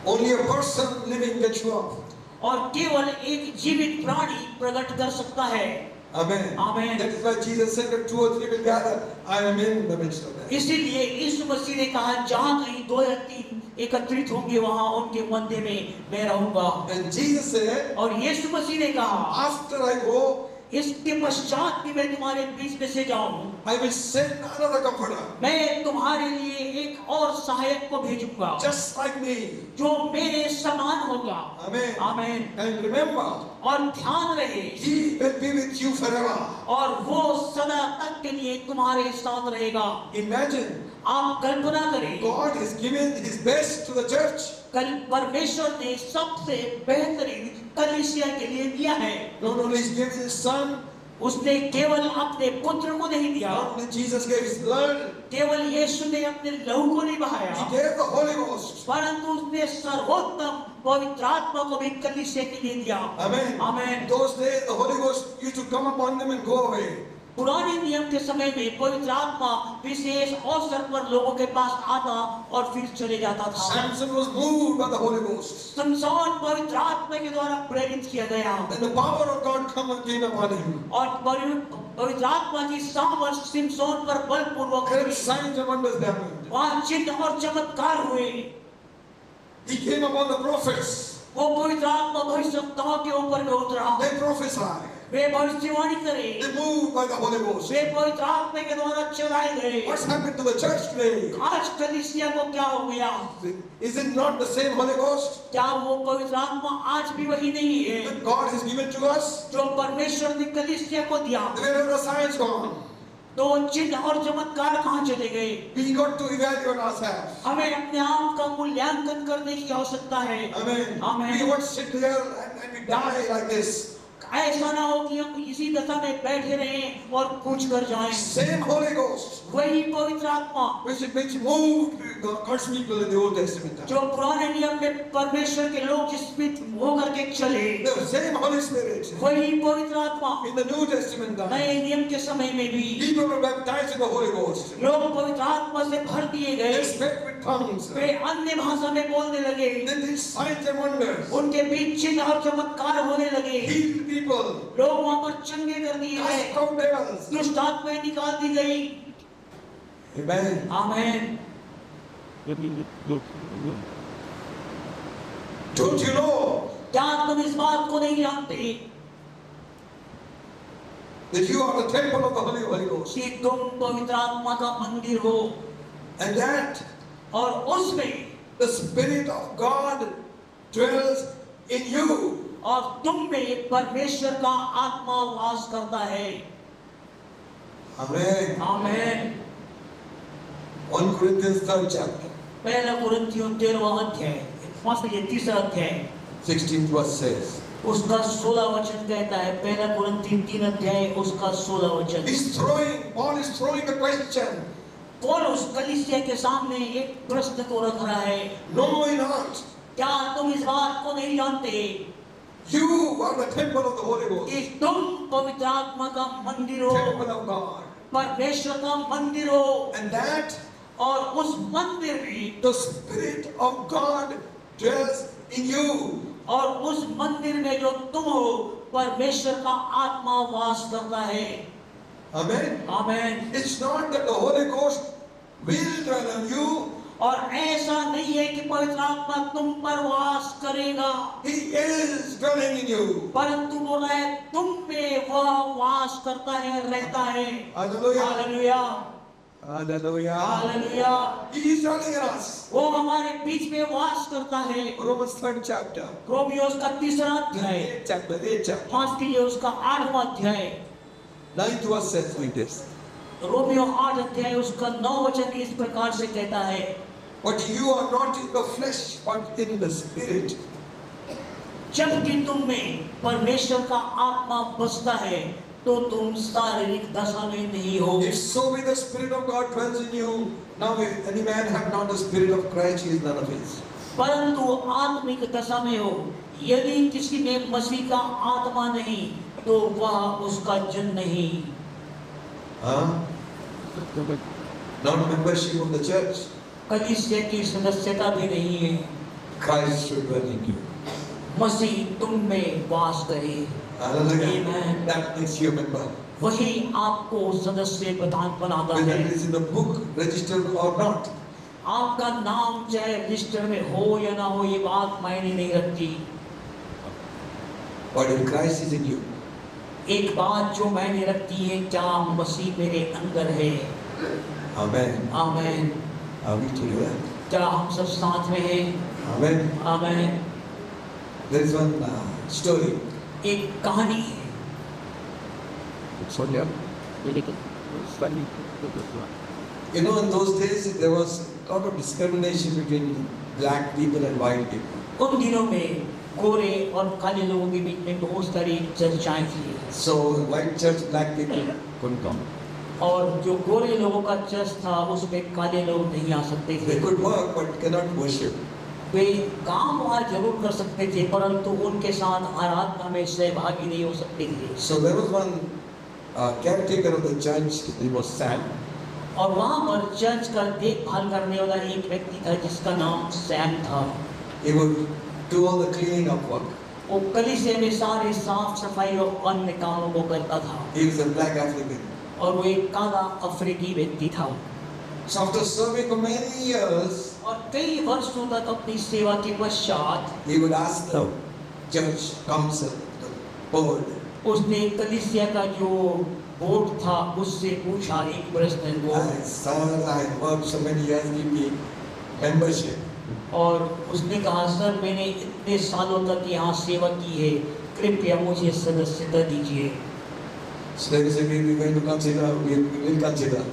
Only a person living can show up. और केवल एक जीवित प्राणी प्रकट कर सकता है। Amen. Amen. That is why Jesus said that 2 or 3 will gather, I am in the midst of them. इसीलिए यीशु मसीह ने कहा जहाँ कहीं 2 या 3 एकत्रित होंगे वहाँ उनके मध्य में मैं रहूंगा। And Jesus said, और यीशु मसीह ने कहा after I go, इसके पश्चात कि मैं तुम्हारे बीच में से जाऊं, I will send another comforter, मैं तुम्हारे लिए एक और सहायक को भेजूंगा just like me. जो मेरे समान होगा। Amen. आमीन। And remember, और ध्यान रहे He will be with you forever. और वो सदा तक के लिए तुम्हारे साथ रहेगा। Imagine, आप कल्पना करें, God has given His best to the church. कल परमेश्वर ने सबसे बेहतरीन कलीसिया के लिए दिया है। Not only He's given His Son, उसने केवल अपने पुत्र को नहीं दिया, not only Jesus gave His blood, केवल यीशु ने अपने लहू को नहीं बहाया, He gave the Holy Ghost. परंतु उसने सर्वोत्तम पवित्र आत्मा को भी कलीसिया के लिए दिया। Amen. आमीन। Those days the Holy Ghost used to come upon them and go away. पुराने नियम के समय में पवित्र आत्मा विशेष अवसर पर लोगों के पास आता और फिर चले जाता था। Samson was moved by the Holy Ghost. Samson पवित्र आत्मा के द्वारा प्रेरित किया गया And the power of God came upon him. और पवित्र आत्मा की सामर्थ सिमसोन पर बलपूर्वक Great हुई। signs and wonders happened. वहाँ चिन्ह और चमत्कार हुए। He came upon the prophets. वो पवित्र आत्मा भविष्यवक्ताओं के ऊपर में उतरा। They prophesied. वे भविष्यवाणी करे। They moved by the Holy Ghost. वे पवित्र आत्मा के द्वारा चलाए गए। What's happened to the church today? आज कलीसिया को क्या हो गया? Is it not the same Holy Ghost क्या वो पवित्र आत्मा आज भी वही नहीं है that God has given to us? जो परमेश्वर ने कलीसिया को दिया? Where have the signs gone? तो चिन्ह और चमत्कार कहाँ चले गए? We got to evaluate ourselves. हमें अपने आप का मूल्यांकन करने की आवश्यकता है। Amen. Amen. We won't sit here and we die like this. ऐसा ना हो कि हम इसी दशा में बैठे रहें और कुछ कर जाएं। Same Holy Ghost वही पवित्र आत्मा which moved God's people in the Old Testament. जो पुराने नियम में परमेश्वर के लोग जिसमें होकर के चले, The same Holy Spirit वही पवित्र आत्मा in the New Testament time. नए नियम के समय में भी People were baptized in the Holy Ghost. लोग पवित्र आत्मा से भर दिए They गए। spoke with tongues. वे अन्य भाषा में बोलने लगे। Then these signs and wonders. उनके बीच चिन्ह और चमत्कार होने लगे। Healed people. लोग वहाँ पर चंगे कर दिए Cast गए। out devils. दुष्ट आत्माएं निकाल दी गई। Amen. आमीन। Don't you know क्या तुम इस बात को नहीं जानते that you are the temple of the Holy Ghost? कि तुम पवित्र आत्मा का मंदिर हो And that और उसमें the Spirit of God dwells in you. और तुम में परमेश्वर का आत्मा वास करता है। Amen. आमीन। 1 Corinthians 3rd chapter, पहला कुरिन्थियों 13वां अध्याय, माफ कीजिए 3रा अध्याय, 16th verse says, उसका 16 वचन कहता है। पहला कुरिन्थी 3 अध्याय उसका 16 वचन। Paul is throwing the question. पौलुस कलीसिया के सामने एक प्रश्न को रख रहा है। No, you're not. क्या तुम इस बात को नहीं जानते You are the temple of the Holy Ghost. कि तुम पवित्र आत्मा का मंदिर हो, Temple of God. परमेश्वर का मंदिर हो, And that और उस मंदिर में the Spirit of God dwells in you. और उस मंदिर में जो तुम हो परमेश्वर का आत्मा वास करता है। Amen. आमीन। It's not that the Holy Ghost will dwell on you. और ऐसा नहीं है कि पवित्र आत्मा तुम पर वास करेगा, He is dwelling in you. परंतु बोला है तुम में वह वास करता है, रहता है। Hallelujah. Hallelujah, Hallelujah. Hallelujah. He is dwelling in us. वो हमारे बीच में वास करता है। Romans 3rd chapter. रोमियोस का 3रा अध्याय, 8th chapter. 8th chapter. माफ कीजिए उसका 8वां अध्याय, 9th verse says like this. Romeo 8 अध्याय उसका 9 वचन इस प्रकार से कहता है, But you are not in the flesh, but in the Spirit. जबकि तुम में परमेश्वर का आत्मा बसता है तो तुम शारीरिक दशा में नहीं हो। If so be the Spirit of God dwells in you, now if any man have not the Spirit of Christ, he is none of his. परंतु आत्मिक दशा में हो, यदि किसी में मसीह का आत्मा नहीं तो वह उसका जन नहीं। Not membership of the church. कलीसिया की सदस्यता भी नहीं है। Christ should dwell in you. मसीह तुम में वास करे। Hallelujah. Amen. That makes you a member. वही आपको सदस्य प्रधान बनाता Whether है। it is in the book registered or not. आपका नाम चाहे रजिस्टर में हो या ना हो, ये बात मायने नहीं रखती। But if Christ is in you, एक बात जो मायने रखती है, क्या मसीह मेरे अंदर है। Amen. Amen. Are we together? क्या हम सब साथ में हैं? Amen. Amen. There is one story. एक कहानी है। You know, in those days there was a lot of discrimination between black people and white people. उन दिनों में गोरे और काले लोगों के बीच में बहुत सारी चर्चाएं थी। So white church, black people couldn't come. और जो गोरे लोगों का चर्च था उसमें काले लोग नहीं आ सकते थे। They could work but cannot worship. वे काम वहाँ जरूर कर सकते थे, परंतु उनके साथ आराधना में सहभागी नहीं हो सकते थे। So there was one caretaker of the church. He was Sam. और वहाँ पर चर्च का देखभाल करने वाला एक व्यक्ति था जिसका नाम सैम था। He would do all the cleaning up work. वो कलीसिया में सारे साफ सफाई और अन्य कामों को करता था। He was a black African. और वो एक काला अफ्रीकी व्यक्ति था। So after serving for many years, और कई वर्षों तक अपनी सेवा के पश्चात he would ask the church council, the board, उसने कलीसिया का जो बोर्ड था उससे पूछा एक प्रश्न को। Sir, I worked so many years, give me membership. और उसने कहा, सर मैंने इतने सालों तक यहाँ सेवा की है, कृपया मुझे सदस्यता दीजिए। So they said, we're going to consider, we will consider.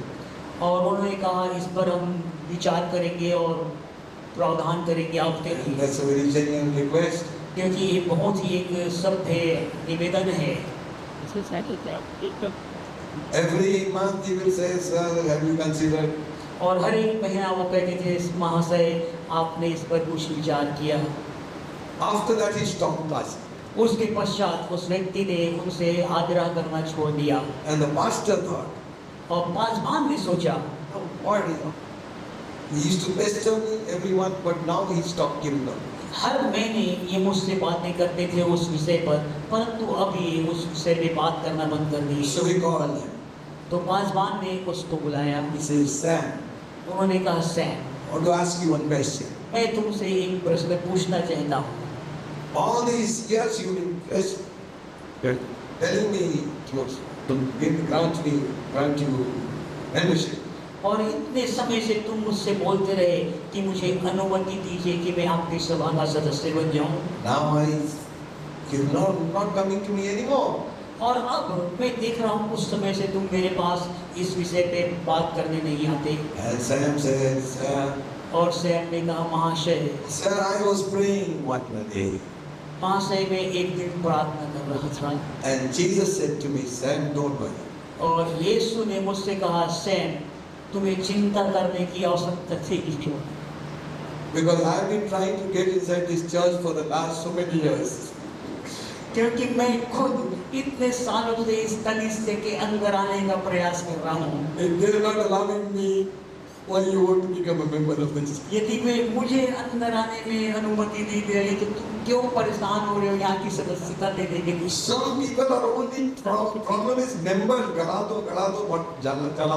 और उन्होंने कहा इस पर हम विचार करेंगे और प्रावधान करेंगे आपके And लिए, that's a very genuine request. क्योंकि ये बहुत ही एक सभ्य निवेदन है। Every month he will say, sir, have you considered? और हर एक महीना वो कहते थे, महाशय आपने इस पर कुछ विचार किया। After that he stopped asking. उसके पश्चात उस व्यक्ति ने उनसे आग्रह करना छोड़ दिया। And the pastor thought, और पासवान ने सोचा, oh, what is it? He used to pester me every month, but now he stopped giving up. हर महीने ये मुझसे बातें करते थे उस विषय पर, परंतु अभी उस विषय पे बात करना बंद कर दी। So he called him. तो पासवान ने उसको बुलाया। He says, Sam, उन्होंने कहा, Sam I want to ask you one question. मैं तुमसे एक प्रश्न पूछना चाहता हूँ। All these years you've been just telling me to grant you membership. और इतने समय से तुम मुझसे बोलते रहे कि मुझे अनुमति दीजिए कि मैं आपकी सभा का सदस्य बन जाऊं। Now you're not coming to me anymore. और अब मैं देख रहा हूँ उस समय से तुम मेरे पास इस विषय पे बात करने नहीं आते। And Sam says, और सैम ने कहा, महाशय Sir, I was praying one day. महाशय मैं एक दिन प्रार्थना कर रहा था And Jesus said to me, Sam, don't worry. और यीशु ने मुझसे कहा, सैम तुम्हें चिंता करने की आवश्यकता थी क्यों? Because I've been trying to get inside this church for the last so many years. क्योंकि मैं खुद इतने सालों से इस कलीसिया के अंदर आने का प्रयास कर रहा हूँ। And they're not allowing me. Why you want to become a member of the church? यदि वे मुझे अंदर आने में अनुमति नहीं दे रही तो तुम क्यों परेशान हो रहे हो यहाँ की सदस्यता लेने के लिए? Some people are only problem is members. गला दो बहुत चला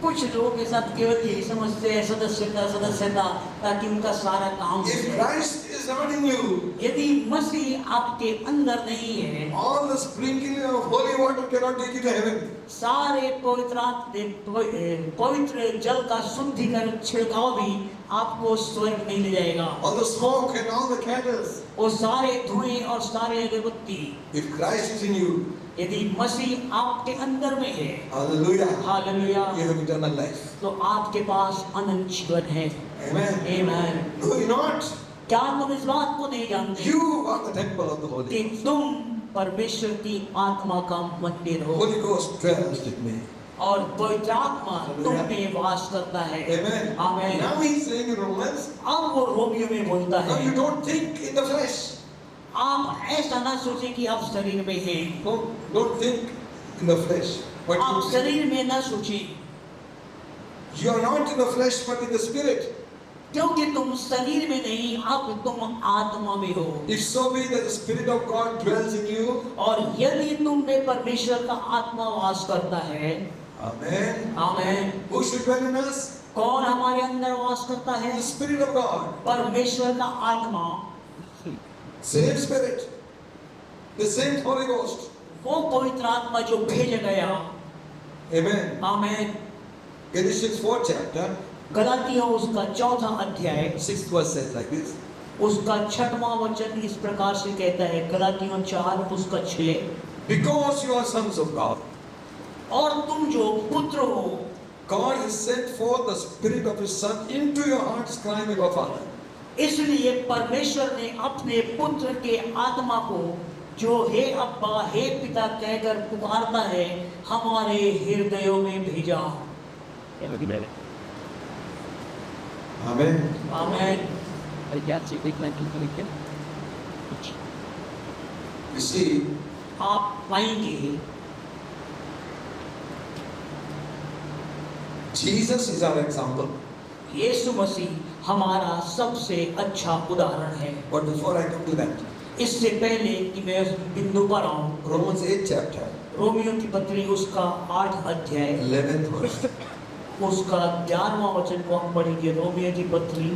कुछ लोगों के साथ केवल यही समझते हैं सदस्यता ताकि उनका सारा काम हो If जाए। Christ is not in you, यदि मसीह आपके अंदर नहीं है, all the sprinkling of holy water cannot take you to heaven. सारे पवित्र जल का शुद्धिकरण छिड़काव भी आपको स्वर्ग नहीं ले जाएगा। All the smoke and all the candles. वो सारे धुएं और सारे अगरबत्ती, If Christ is in you, यदि मसीह आपके अंदर में है, hallelujah, hallelujah, you have eternal life. तो आपके पास अनंत जीवन है। Amen. आमीन। No, you're not. क्या तुम इस बात को नहीं जानते You are the temple of the Holy कि Ghost. तुम परमेश्वर की आत्मा का मंदिर हो Holy Ghost dwells with me. और पवित्र आत्मा तुम में वास करता है। Amen. आमीन। Now he's saying in Romans, अब वो रोमियो में बोलता now you है, don't think in the flesh. आप ऐसा ना सोचें कि आप शरीर में हैं। Don't think in the flesh. But आप you, शरीर में ना सोचिए। you are not in the flesh but in the spirit. क्योंकि तुम शरीर में नहीं, अब तुम आत्मा में हो। If so be that the Spirit of God dwells in you, और यदि तुम में परमेश्वर का आत्मा वास करता है, Amen. Amen. Who should dwell in us? कौन हमारे अंदर वास करता है? The Spirit of God. परमेश्वर का आत्मा, Same Spirit. The same Holy Ghost. वो पवित्र आत्मा जो भेजा गया। Amen. आमेन। Galatians 4th chapter, गलातियों उसका 4वां अध्याय 6th verse says like this. उसका 6वां वचन इस प्रकार से कहता है, गलातियों 4 उसका 6, Because you are sons of God, और तुम जो पुत्र हो, God has sent forth the Spirit of His Son into your hearts, crying, Abba, Father. इसलिए परमेश्वर ने अपने पुत्र के आत्मा को, जो हे अब्बा हे पिता कहकर पुकारता है, हमारे हृदयों में भेजा। Amen. आमेन। You see, आप पाएंगे Jesus is our example. यीशु मसीह हमारा सबसे अच्छा उदाहरण है। But before I come to that, इससे पहले कि मैं उस बिंदु पर आऊं, Romans 8th chapter, रोमियो की पत्री उसका 8 अध्याय 11th verse. उसका 11वां वचन को हम पढ़ेंगे। रोमियो की पत्री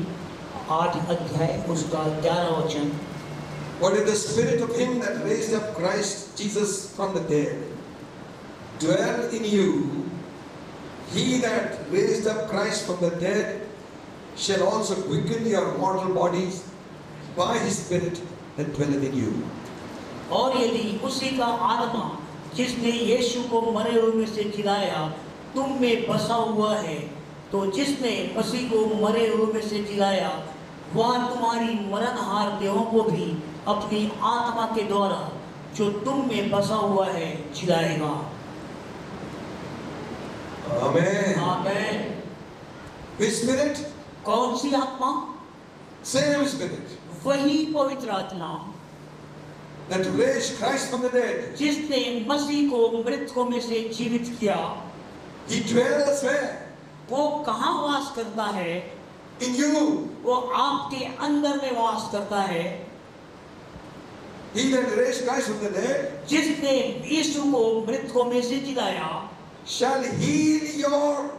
8 अध्याय उसका 11वां वचन। What is the Spirit of Him that raised up Christ Jesus from the dead dwell in you? He that raised up Christ from the dead shall also quicken your mortal bodies by His Spirit that dwelleth in you. और यदि उसी का आत्मा जिसने यीशु को मरे हुए में से जिलाया तुम में बसा हुआ है, तो जिसने मसीह को मरे हुए में से जिलाया वह तुम्हारी मरणहार देहों को भी अपनी आत्मा के द्वारा जो तुम में बसा हुआ है जिलाएगा। Amen. आमेन। Which Spirit? कौन सी आत्मा? Same Spirit वही पवित्र आत्मा that raised Christ from the dead. जिसने मसीह को मृतकों में से जीवित किया। He dwells where? वो कहाँ वास करता है? In you. वो आपके अंदर में वास करता है। He that raised Christ from the dead जिसने यीशु को मृतकों में से जिलाया shall heal your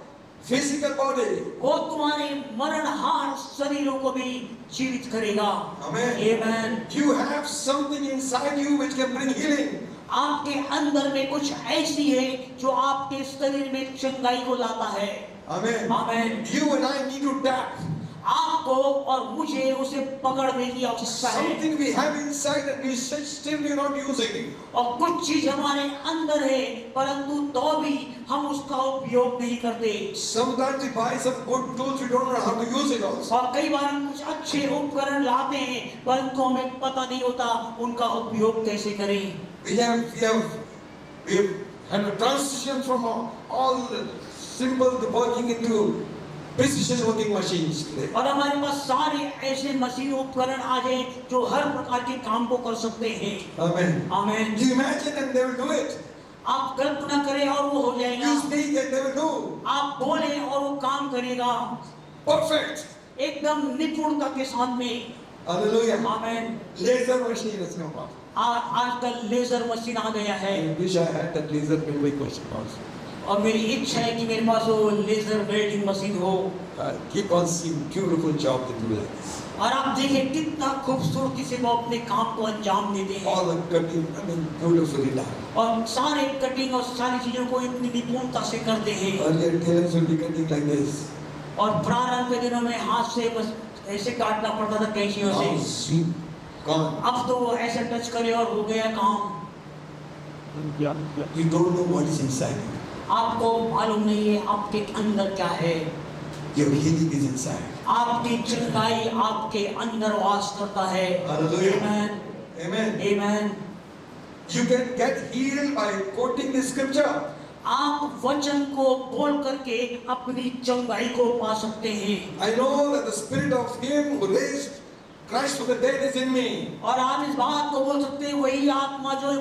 physical body. वो तुम्हारे मरणहार शरीरों को भी जीवित करेगा। Amen. Amen. You have something inside you which can bring healing. आपके अंदर में कुछ ऐसी है जो आपके शरीर में चंगाई को लाता है। Amen. Amen. You and I need to tap आपको और मुझे उसे पकड़ने की आवश्यकता है। something we have inside that we still we are not using. और कुछ चीज हमारे अंदर है परंतु तो भी हम उसका उपयोग नहीं करते। Sometimes we buy some good tools, we don't know how to use it also. और कई बार हम कुछ अच्छे उपकरण लाते हैं परंतु हमें पता नहीं होता उनका उपयोग कैसे करें। We have had a transition from all the simple working into precision working machines today. और हमारे पास सारे ऐसे मशीन उपकरण आ गए जो हर प्रकार के काम को कर सकते हैं। Amen. Amen. You imagine and they will do it. आप कल्पना करें और वो हो जाएगा। You speak and they will do. आप बोले और वो काम करेगा Perfect. एकदम निपुणता के साथ में। Hallelujah. Amen. Laser machine has come up. आजकल लेजर मशीन आ गया है। I wish I had that laser milling machine also. और मेरी इच्छा है कि मेरे पास वो लेजर वेल्डिंग मशीन हो। Keep on seeing beautiful job they do like this. और आप देखिए कितना खूबसूरती से वो अपने काम को अंजाम देते हैं। All the cutting, I mean, beautifully done. और सारे कटिंग और सारी चीजों को इतनी निपुणता से करते हैं। Earlier tailors will be cutting like this. और प्रारंभ के दिनों में हाथ से बस ऐसे काटना पड़ता था कैंचियों Now से। see, gone. अब तो वो ऐसे टच करे और हो गया काम। You don't know what is inside you. आपको मालूम नहीं है आपके अंदर क्या है। Your healing is inside. आपकी चंगाई आपके अंदर वास करता है। Hallelujah. Amen. Amen. Amen. You can get healed by quoting the scripture. आप वचन को बोल करके अपनी चंगाई को पा सकते हैं। I know that the spirit of him who raised Christ from the dead is in me. और आप इस बात को बोल सकते हैं वही आत्मा जो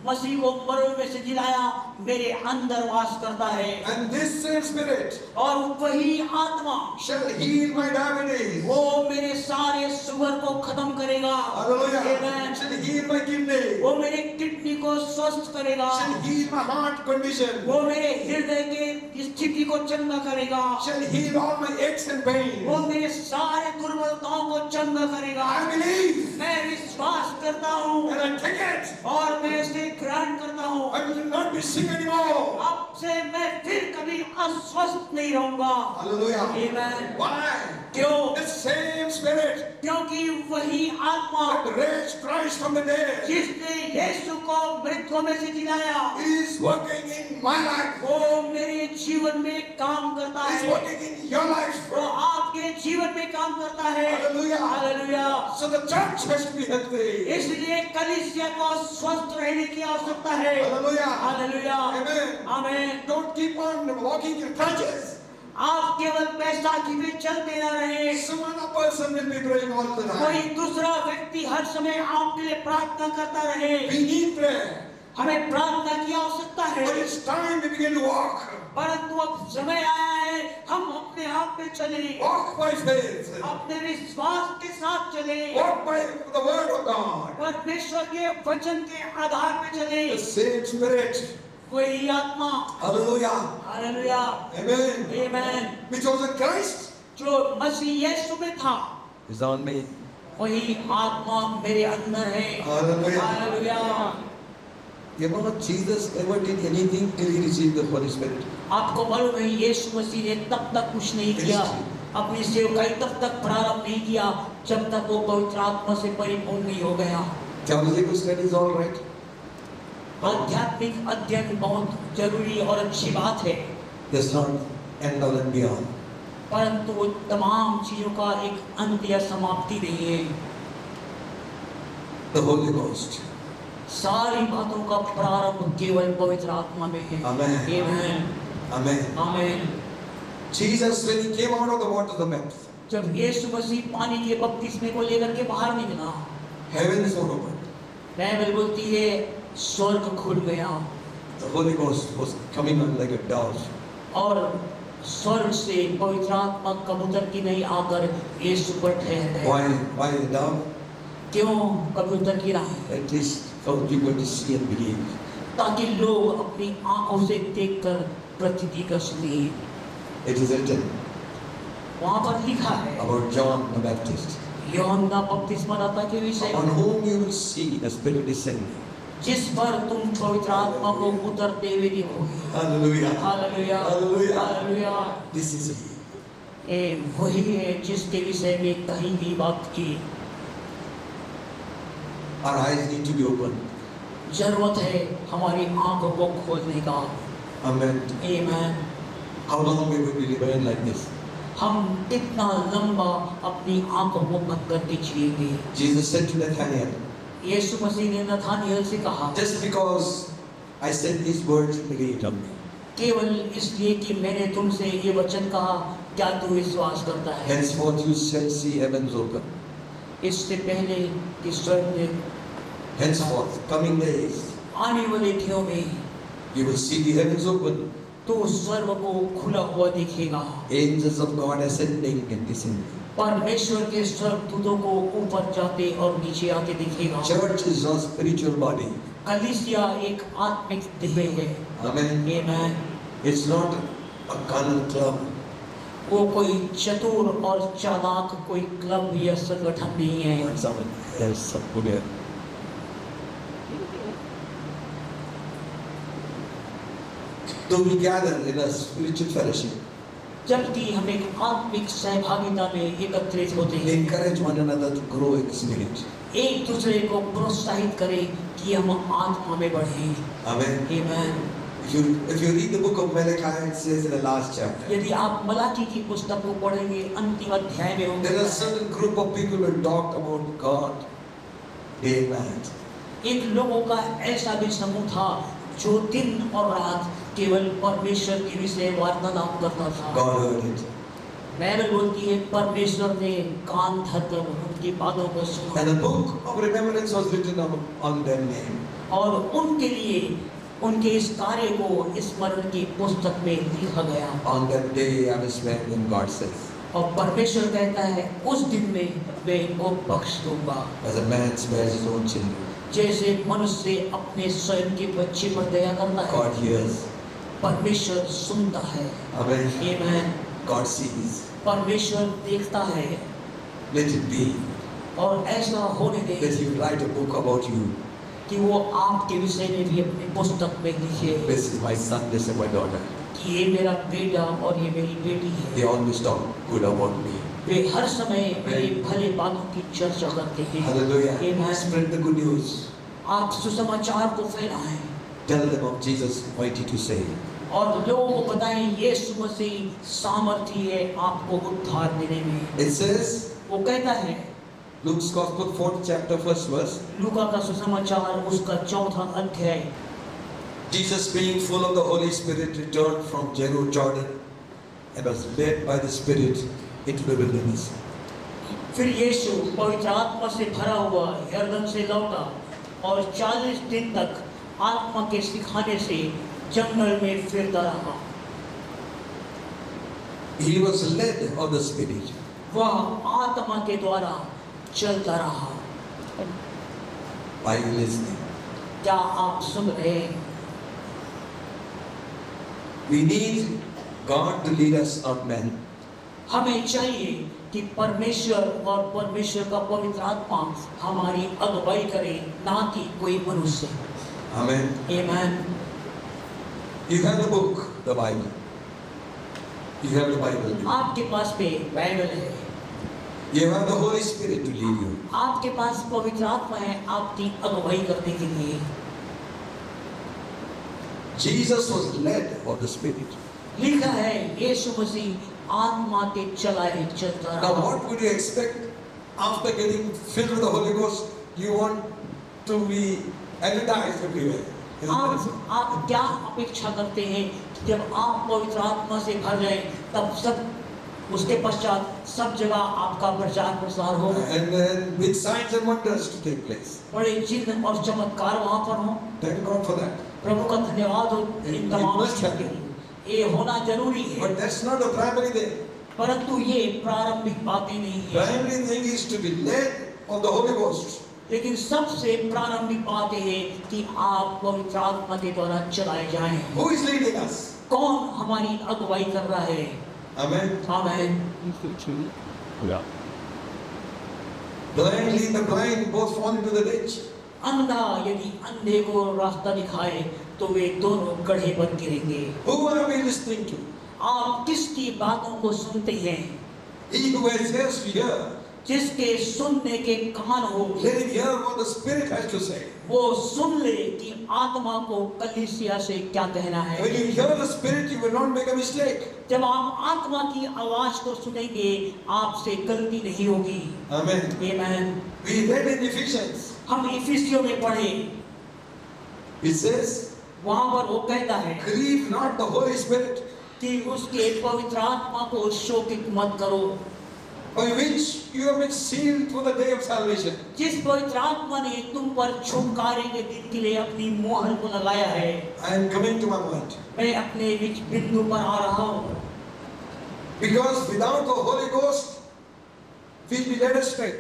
मसीह को मरे में से जिलाया मेरे अंदर वास करता है And this same Spirit और वही आत्मा shall heal my diabetes. वो मेरे सारे शुगर को खत्म करेगा। Hallelujah. Amen. Shall heal my kidney. वो मेरे किडनी को स्वस्थ करेगा। Shall heal my heart condition. वो मेरे हृदय के स्थिति को चंगा करेगा। Shall heal all my aches and pains. वो मेरे सारे दुर्बलताओं को चंगा करेगा। I believe मैं विश्वास करता हूँ and I take it. और मैं इसे ग्रहण करता हूँ। I will not be sick anymore. अब से मैं फिर कभी अस्वस्थ नहीं रहूंगा। Hallelujah. Amen. Why? क्यों? The same Spirit क्योंकि वही आत्मा that raised Christ from the dead जिसने यीशु को मृतकों में से जिलाया is working in my life. वो मेरे जीवन में काम करता Is है। working in your life. वो आपके जीवन में काम करता है। Hallelujah. Hallelujah. So the church has to be healthy. इसलिए कलीसिया को स्वस्थ रहने की आवश्यकता है। Hallelujah. हालेलुया। Amen. आमीन। Don't keep on walking in crutches. आप केवल बैसाखी में चलते न रहे। Some other person will be praying all the कोई time. दूसरा व्यक्ति हर समय आपके लिए प्रार्थना करता रहे। We need prayer. हमें प्रार्थना की आवश्यकता है। But it's time we begin to walk. परंतु अब समय आया है हम अपने आप में चले, Walk by faith. अपने विश्वास के साथ चले, Walk by the word of God. परमेश्वर के वचन के आधार पे चले। The same Spirit. वही आत्मा Hallelujah. Hallelujah Amen. आमीन Which was in Christ जो मसीह यीशु में था is on me. वही आत्मा मेरे अंदर है। Hallelujah. Hallelujah. You know what? Jesus never did anything till he received the Holy Spirit. आपको मालूम है यीशु मसीह ने तब तक कुछ नहीं किया, अपनी सेवकाई तब तक प्रारंभ नहीं किया जब तक वो पवित्र आत्मा से परिपूर्ण नहीं हो गया। Theological study is all right. आध्यात्मिक अध्ययन बहुत जरूरी और अच्छी बात है, That's not end all and beyond. परंतु वो तमाम चीजों का एक अंत या समाप्ति नहीं है। The Holy Ghost. सारी बातों का प्रारंभ केवल पवित्र आत्मा में है। Amen. आमीन Amen. आमीन। Jesus, when he came out of the water, the baptism, जब यीशु मसीह पानी के बपतिस्मे को लेकर के बाहर निकला, heavens were opened. बाइबल बोलती है स्वर्ग खुल गया The Holy Ghost was coming on like a dove. और स्वर्ग से पवित्र आत्मा कबूतर की नहीं आकर यीशु पर ठहर गए। Why the dove? क्यों कबूतर की राह? At least for people to see and believe. ताकि लोग अपनी आंखों से देखकर प्रतीति कर सके। It is written वहाँ पर लिखा है about John the Baptist, यूहन्ना बपतिस्मादाता के विषय on में, whom you will see the Spirit descending. जिस पर तुम पवित्र आत्मा को उतरते हुए देखोगे। Hallelujah. Hallelujah Hallelujah. Hallelujah. This is he. ये वही है जिसके विषय में कहीं भी बात की। Our eyes need to be open. जरूरत है हमारी आंखों को खोलने का। Amen. आमीन। How long we will be living like this? हम कितना लंबा अपनी आंखों को बंद करके जिएंगे। Jesus said to Nathanael, यीशु मसीह ने नथानिएल से कहा, just because I said these words, believe on me. केवल इसलिए कि मैंने तुमसे ये वचन कहा, क्या तू विश्वास करता है? Henceforth you shall see heavens open. इससे पहले कि स्वर्ग में Henceforth, coming days, आने वाले दिनों में you will see the heavens open. तो स्वर्ग को खुला हुआ दिखेगा, Angels of God ascending and descending. परमेश्वर के स्वर्गदूतों को ऊपर जाते और नीचे आते दिखेगा। Church is a spiritual body. कलीसिया एक आत्मिक दिव्य है। Amen. आमीन। It's not a carnal club. वो कोई चतुर और चालाक कोई क्लब या संगठन नहीं है। Someone else put it. Though we gather in a spiritual fellowship, जबकि हम एक आत्मिक सहभागिता में एकत्रित होते we हैं, encourage one another to grow in spirit. एक दूसरे को प्रोत्साहित करें कि हम आत्मा में बढ़ें। Amen. आमीन। If you read the book of Malachi, it says in the last chapter, यदि आप मलाकी की पुस्तक को पढ़ेंगे अंतिम अध्याय में होंगे, there are a certain group of people who talk about God day and night. एक लोगों का ऐसा भी समूह था जो दिन और रात केवल परमेश्वर के विषय वार्तालाप करता था। God heard it. बाइबल बोलती है परमेश्वर ने कान धरकर उनकी बातों को सुना And a book of remembrance was written on their name. और उनके लिए उनके इस कार्य को स्मरण की पुस्तक में लिखा गया। On that day, I was when God says, और परमेश्वर कहता है उस दिन में मैं इनको बख्श दूंगा। as a man spares his own children, जैसे मनुष्य अपने स्वयं के बच्चे पर दया करता है, God hears. परमेश्वर सुनता है। Amen. आमीन। God sees. परमेश्वर देखता है। Let it be और ऐसा होने that they He will write a book about you. कि वो आपके विषय में भी अपनी पुस्तक में लिखे This is my son, this is my daughter. कि ये मेरा बेटा और ये मेरी बेटी They है। always talk good about me. वे हर समय मेरे भले बातों की चर्चा करते हैं। Hallelujah. Amen। Spread the good news. आप सुसमाचार को फैलाएं Tell them of Jesus mighty to save. और लोगों को बताएं यीशु मसीह सामर्थी है आपको उद्धार देने में। It says, वो कहता है Luke's Gospel 4th chapter 1st verse, लूका का सुसमाचार उसका 4वां अध्याय। Jesus being full of the Holy Spirit returned from Jordan and was led by the Spirit into the wilderness. फिर यीशु पवित्र आत्मा से भरा हुआ यरदन से लौटा और 40 दिन तक आत्मा के सिखाने से जंगल में फिरता रहा। He was led of the Spirit. वह आत्मा के द्वारा चलता रहा। Are you listening? क्या आप सुन रहे हैं? We need God to lead us, not men. हमें चाहिए कि परमेश्वर और परमेश्वर का पवित्र आत्मा हमारी अगुवाई करे, ना कि कोई मनुष्य। Amen. आमीन। You have the book, the Bible. You have the Bible. आपके पास में बाइबल है, You have the Holy Spirit to lead you. आपके पास पवित्र आत्मा है आपकी अगुवाई करने के लिए। Jesus was led of the Spirit. लिखा है यीशु मसीह आत्मा के चलाए चलता Now, रहा। what would you expect after getting filled with the Holy Ghost? You want to be advertised everywhere. आप क्या अपेक्षा करते हैं कि जब आप पवित्र आत्मा से भर जाए तब सब उसके पश्चात सब जगह आपका प्रचार प्रसार हो, And then with signs and wonders to take place. बड़े चिन्ह और चमत्कार वहाँ पर हो। Thank God for that. प्रभु का धन्यवाद हो इन It तमाम must चीजों के लिए। ये होना जरूरी है, But that's not the primary thing. परंतु ये प्रारंभिक बातें नहीं है। Primary thing is to be led of the Holy Ghost. लेकिन सबसे प्रारंभिक बात यह है कि आप पवित्र आत्मा के द्वारा चलाए जाएं। Who is leading us? कौन हमारी अगुवाई कर रहा है? Amen. आमीन। Yeah. Blind lead the blind, both fall into the ditch. अंधा यदि अंधे को रास्ता दिखाए तो वे दोनों गड्ढे पर गिरेंगे। Who are we listening to? आप किसकी बातों को सुनते हैं? He who has ears to hear, जिसके सुनने के कान हो, let him hear what the Spirit has to say. वो सुन ले कि आत्मा को कलीसिया से क्या कहना है। When you hear the Spirit, you will not make a mistake. जब आप आत्मा की आवाज को सुनेंगे आपसे गलती नहीं होगी। Amen. आमीन। We read in Ephesians. हम इफिसियों में पढ़े, It says, वहां पर वो कहता है grieve not the Holy Spirit, कि उसके पवित्र आत्मा को शोकित मत करो, by which you have been sealed for the day of salvation. जिस पवित्र आत्मा ने तुम पर छुटकारे के दिन के लिए अपनी मोहर को लगाया है। I am coming to my point. मैं अपने बीच बिंदु पर आ रहा हूँ, Because without the Holy Ghost, we will be led astray.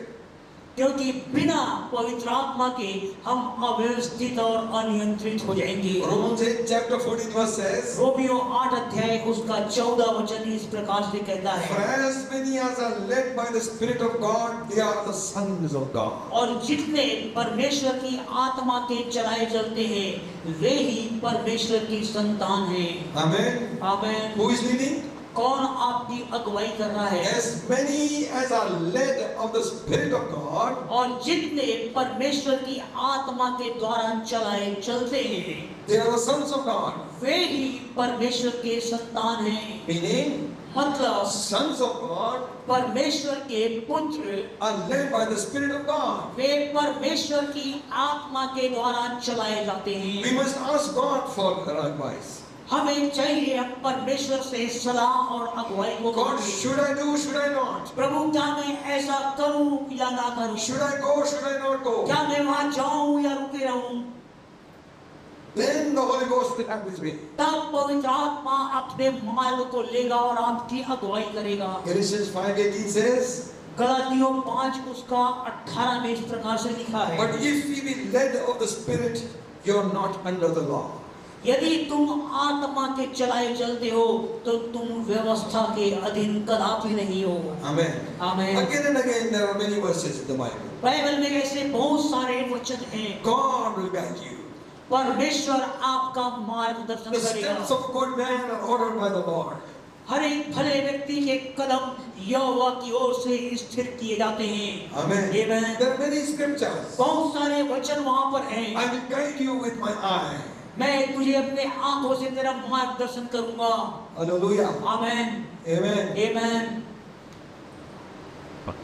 क्योंकि बिना पवित्र आत्मा के हम अव्यवस्थित और अनियंत्रित हो जाएंगे। Romans 8 chapter 14 verse says, Romeo 8 अध्याय उसका 14 वचन इस प्रकार से कहता for है, as many as are led by the Spirit of God, they are the sons of God. और जितने परमेश्वर की आत्मा के चलाए चलते हैं वे ही परमेश्वर की संतान हैं। Amen. आमीन। Who is leading? कौन आपकी अगुवाई कर रहा है? As many as are led of the Spirit of God, और जितने परमेश्वर की आत्मा के द्वारा चलाए चलते हैं they are the sons of God. वे ही परमेश्वर के संतान हैं। Meaning, मतलब sons of God परमेश्वर के पुत्र are led by the Spirit of God. वे परमेश्वर की आत्मा के द्वारा चलाए जाते We हैं। must ask God for advice. हमें चाहिए हम परमेश्वर से सलाह और अगुवाई को God, मांगे। should I do, should I not? प्रभु क्या मैं ऐसा करूं या ना करूं? Should I go, should I not go? क्या मैं वहां जाऊं या रुके रहूं? then the Holy Ghost will have his way. तब पवित्र आत्मा अपने मार्ग को लेगा और आपकी अगुवाई करेगा। Galatians 5:18 says, गलातियों 5 उसका 18 में इस प्रकार से लिखा है, but if ye be led of the Spirit, you are not under the law. यदि तुम आत्मा के चलाए चलते हो तो तुम व्यवस्था के अधीन कदापि नहीं हो। Amen. आमीन। Again and again there are many verses in the Bible. Bible में ऐसे बहुत सारे वचन हैं। God will guide you. परमेश्वर आपका मार्गदर्शन The करेगा। steps of a good man are ordered by the Lord. हर एक भले व्यक्ति के कदम यहोवा की ओर से स्थिर किए जाते हैं। Amen. Amen। There are many scriptures. बहुत सारे वचन वहाँ पर हैं। I will guide you with my eye. मैं तुझे अपने आंखों से तेरा मार्गदर्शन करूंगा। Hallelujah. Amen. Amen. Amen.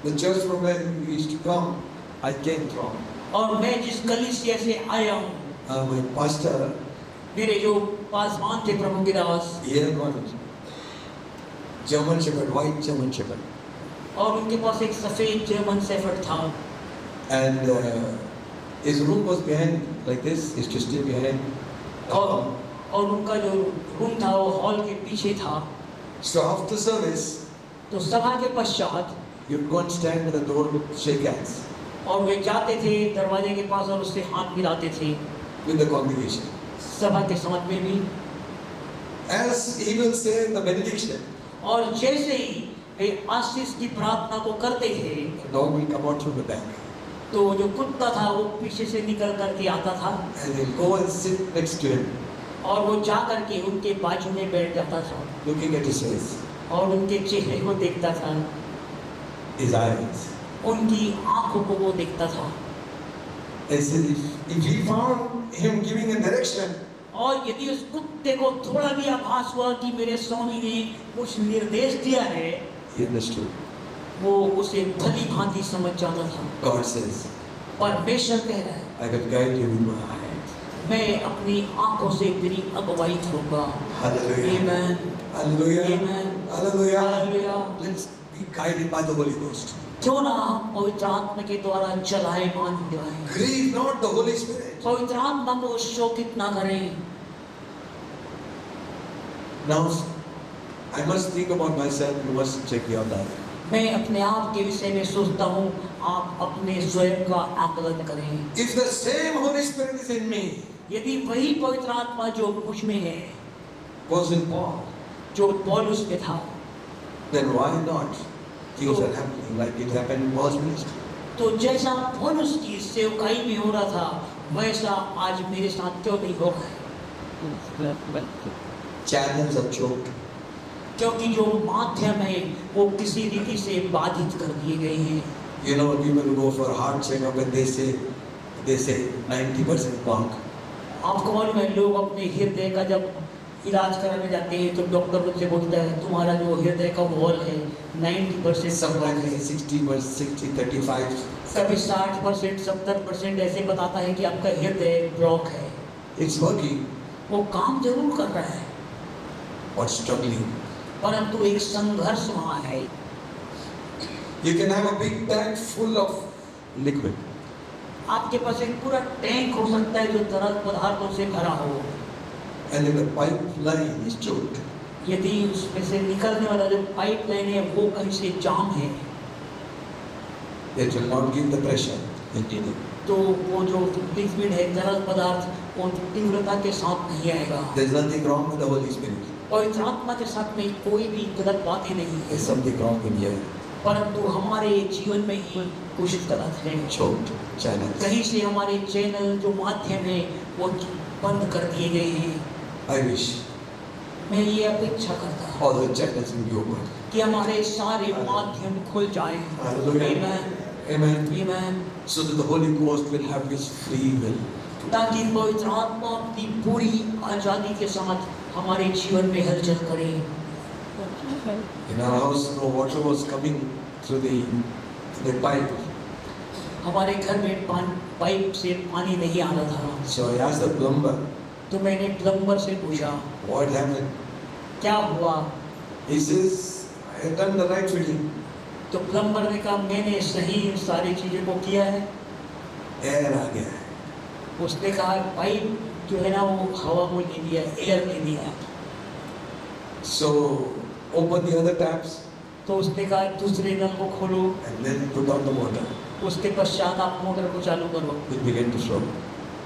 The church from where we used to come, I came from. और मैं जिस कलीसिया से आया हूँ, My pastor, मेरे जो पासवान थे प्रभु के दास, he had one German Shepherd, white German Shepherd. और उनके पास एक सफेद जर्मन शेफर्ड था। And his room was behind like this, used to stay behind. और उनका जो रूम था वो हॉल के पीछे था। So after service, तो सभा के पश्चात you'd go and stand at the door with shake hands और वे जाते थे दरवाजे के पास और उससे हाथ मिलाते थे with the congregation. सभा के साथ में भी। As he will say the benediction, और जैसे ही वे आशीष की प्रार्थना को करते थे the dog will come out from the back तो जो कुत्ता था वो पीछे से निकल करके आता था and he'll go and sit next to him, और वो जा करके उनके बाजू में बैठ जाता था looking at his face, और उनके चेहरे को देखता था, his eyes. उनकी आंखों को वो देखता था। I said, if he found him giving a direction, और यदि उस कुत्ते को थोड़ा भी आभास हुआ कि मेरे स्वामी ने कुछ निर्देश दिया है, he understood. वो उसे भली भांति समझ जाता था। God says, परमेश्वर कह रहा है, I will guide you with my eye. मैं अपनी आंखों से तेरी अगुवाई करूंगा। Hallelujah. Amen. Hallelujah. Amen. Hallelujah. Hallelujah. Let's be guided by the Holy Ghost. क्यों ना हम पवित्र आत्मा के द्वारा चलाए मान जाएं। Grieve not the Holy Spirit. पवित्र आत्मा को शोकित ना करें। Now, I must think about myself. You must check your life. मैं अपने आप के विषय में सोचता हूँ, आप अपने स्वयं का आकलन करें। If the same Holy Spirit is in me, यदि वही पवित्र आत्मा जो मुझ में है, was in Paul, जो पौलुस में था, then why not? Things are happening like it happened in Paul's ministry. तो जैसा पौलुस की सेवकाई में हो रहा था, वैसा आज मेरे साथ क्यों नहीं हो रहा है? Channels are choked. क्योंकि जो माध्यम है वो किसी रीति से बाधित कर दिए गए हैं। You know, people go for heart checkup and they say 90% block. आपको मालूम है, लोग अपने हृदय का जब इलाज कराने जाते हैं तो डॉक्टर उनसे बोलता है तुम्हारा जो हृदय का वॉल है 90% Sometimes they say 60, 35. कभी 60%, 70% ऐसे बताता है कि आपका हृदय ब्लॉक है। It's working, वो काम जरूर कर रहा है, but struggling. परंतु एक संघर्ष वहाँ है। You can have a big tank full of liquid. आपके पास एक पूरा टैंक हो सकता है जो तरल पदार्थों से भरा हो, And if the pipeline is choked, यदि उसमें से निकलने वाला जो पाइपलाइन है वो कहीं से जाम है it will not give the pressure continue. तो वो जो लिक्विड है तरल पदार्थ वो तीव्रता के साथ नहीं आएगा। There's nothing wrong with the Holy Spirit. पवित्र आत्मा के साथ में कोई भी गलत बातें नहीं है, There's something wrong in here. परंतु हमारे जीवन में ही कुछ गलत है। Choked channels. कहीं से हमारे चैनल जो माध्यम है वो बंद कर दिए गए हैं। I wish मैं ये अपेक्षा करता हूँ all the channels will be open. कि हमारे सारे माध्यम खुल जाएं। Hallelujah. Amen. Amen. Amen. So that the Holy Ghost will have His free will. ताकि पवित्र आत्मा अपनी पूरी आजादी के साथ हमारे जीवन में हलचल करे। In our house, no water was coming through the pipe. हमारे घर में पाइप से पानी नहीं आ रहा था, So I asked the plumber, तो मैंने प्लम्बर से पूछा what happened? क्या हुआ। He says, I have done the right fitting. तो प्लम्बर ने कहा मैंने सही सारी चीज़ों को किया है। Air आ गया है. उसने कहा पाइप जो है ना वो हवा को ले लिया, एयर ले लिया। So open the other taps तो उसने कहा दूसरे नल को खोलो, and then put on the motor. उसके पश्चात आप मोटर को चालू करो, It began to flow.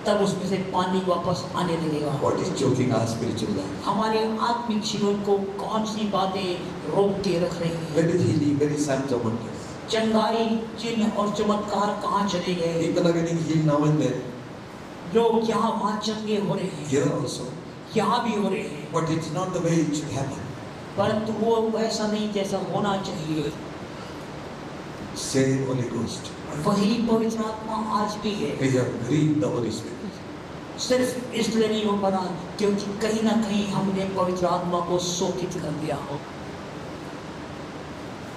तब उसमें से पानी वापस आने लगेगा। What is choking our spiritual life? हमारे आत्मिक जीवन को कौन सी बातें रोक के रख रही हैं? Where is healing? Where is signs of wonders? चंगाई, चिन्ह और चमत्कार कहाँ चले गए? People are getting healed now and then. लोग यहाँ वहाँ चंगे हो रहे हैं, Here also. यहाँ भी हो रहे हैं, But it's not the way it should happen. परंतु वो वैसा नहीं जैसा होना चाहिए। Same Holy Ghost. वही पवित्र आत्मा आज भी है। We have grieved the Holy Spirit. सिर्फ इसलिए नहीं हो पा रहा क्योंकि कहीं ना कहीं हमने पवित्र आत्मा को शोकित कर दिया हो।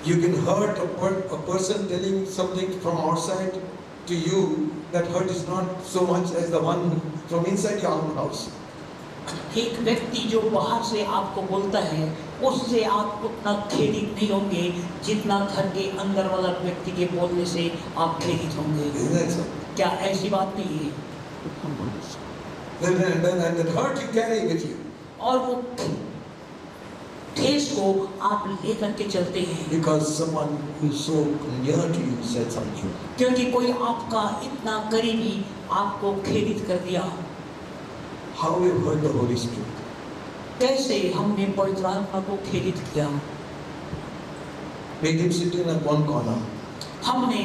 You can hurt a person telling something from outside to you. That hurt is not so much as the one from inside your own house. एक व्यक्ति जो बाहर से आपको बोलता है उससे आप उतना खेदित नहीं होंगे जितना घर के अंदर वाला व्यक्ति के बोलने से आप खेदित होंगे। Isn't that so? क्या ऐसी बात नहीं है? Then that hurt you carry with you. और वो ठेस को आप लेकर के चलते हैं Because someone who is so near to you said something. क्योंकि कोई आपका इतना करीबी आपको खेदित कर दिया। How we have hurt the Holy Spirit. कैसे हमने पवित्र आत्मा को खेदित किया? Made him sit in one corner. हमने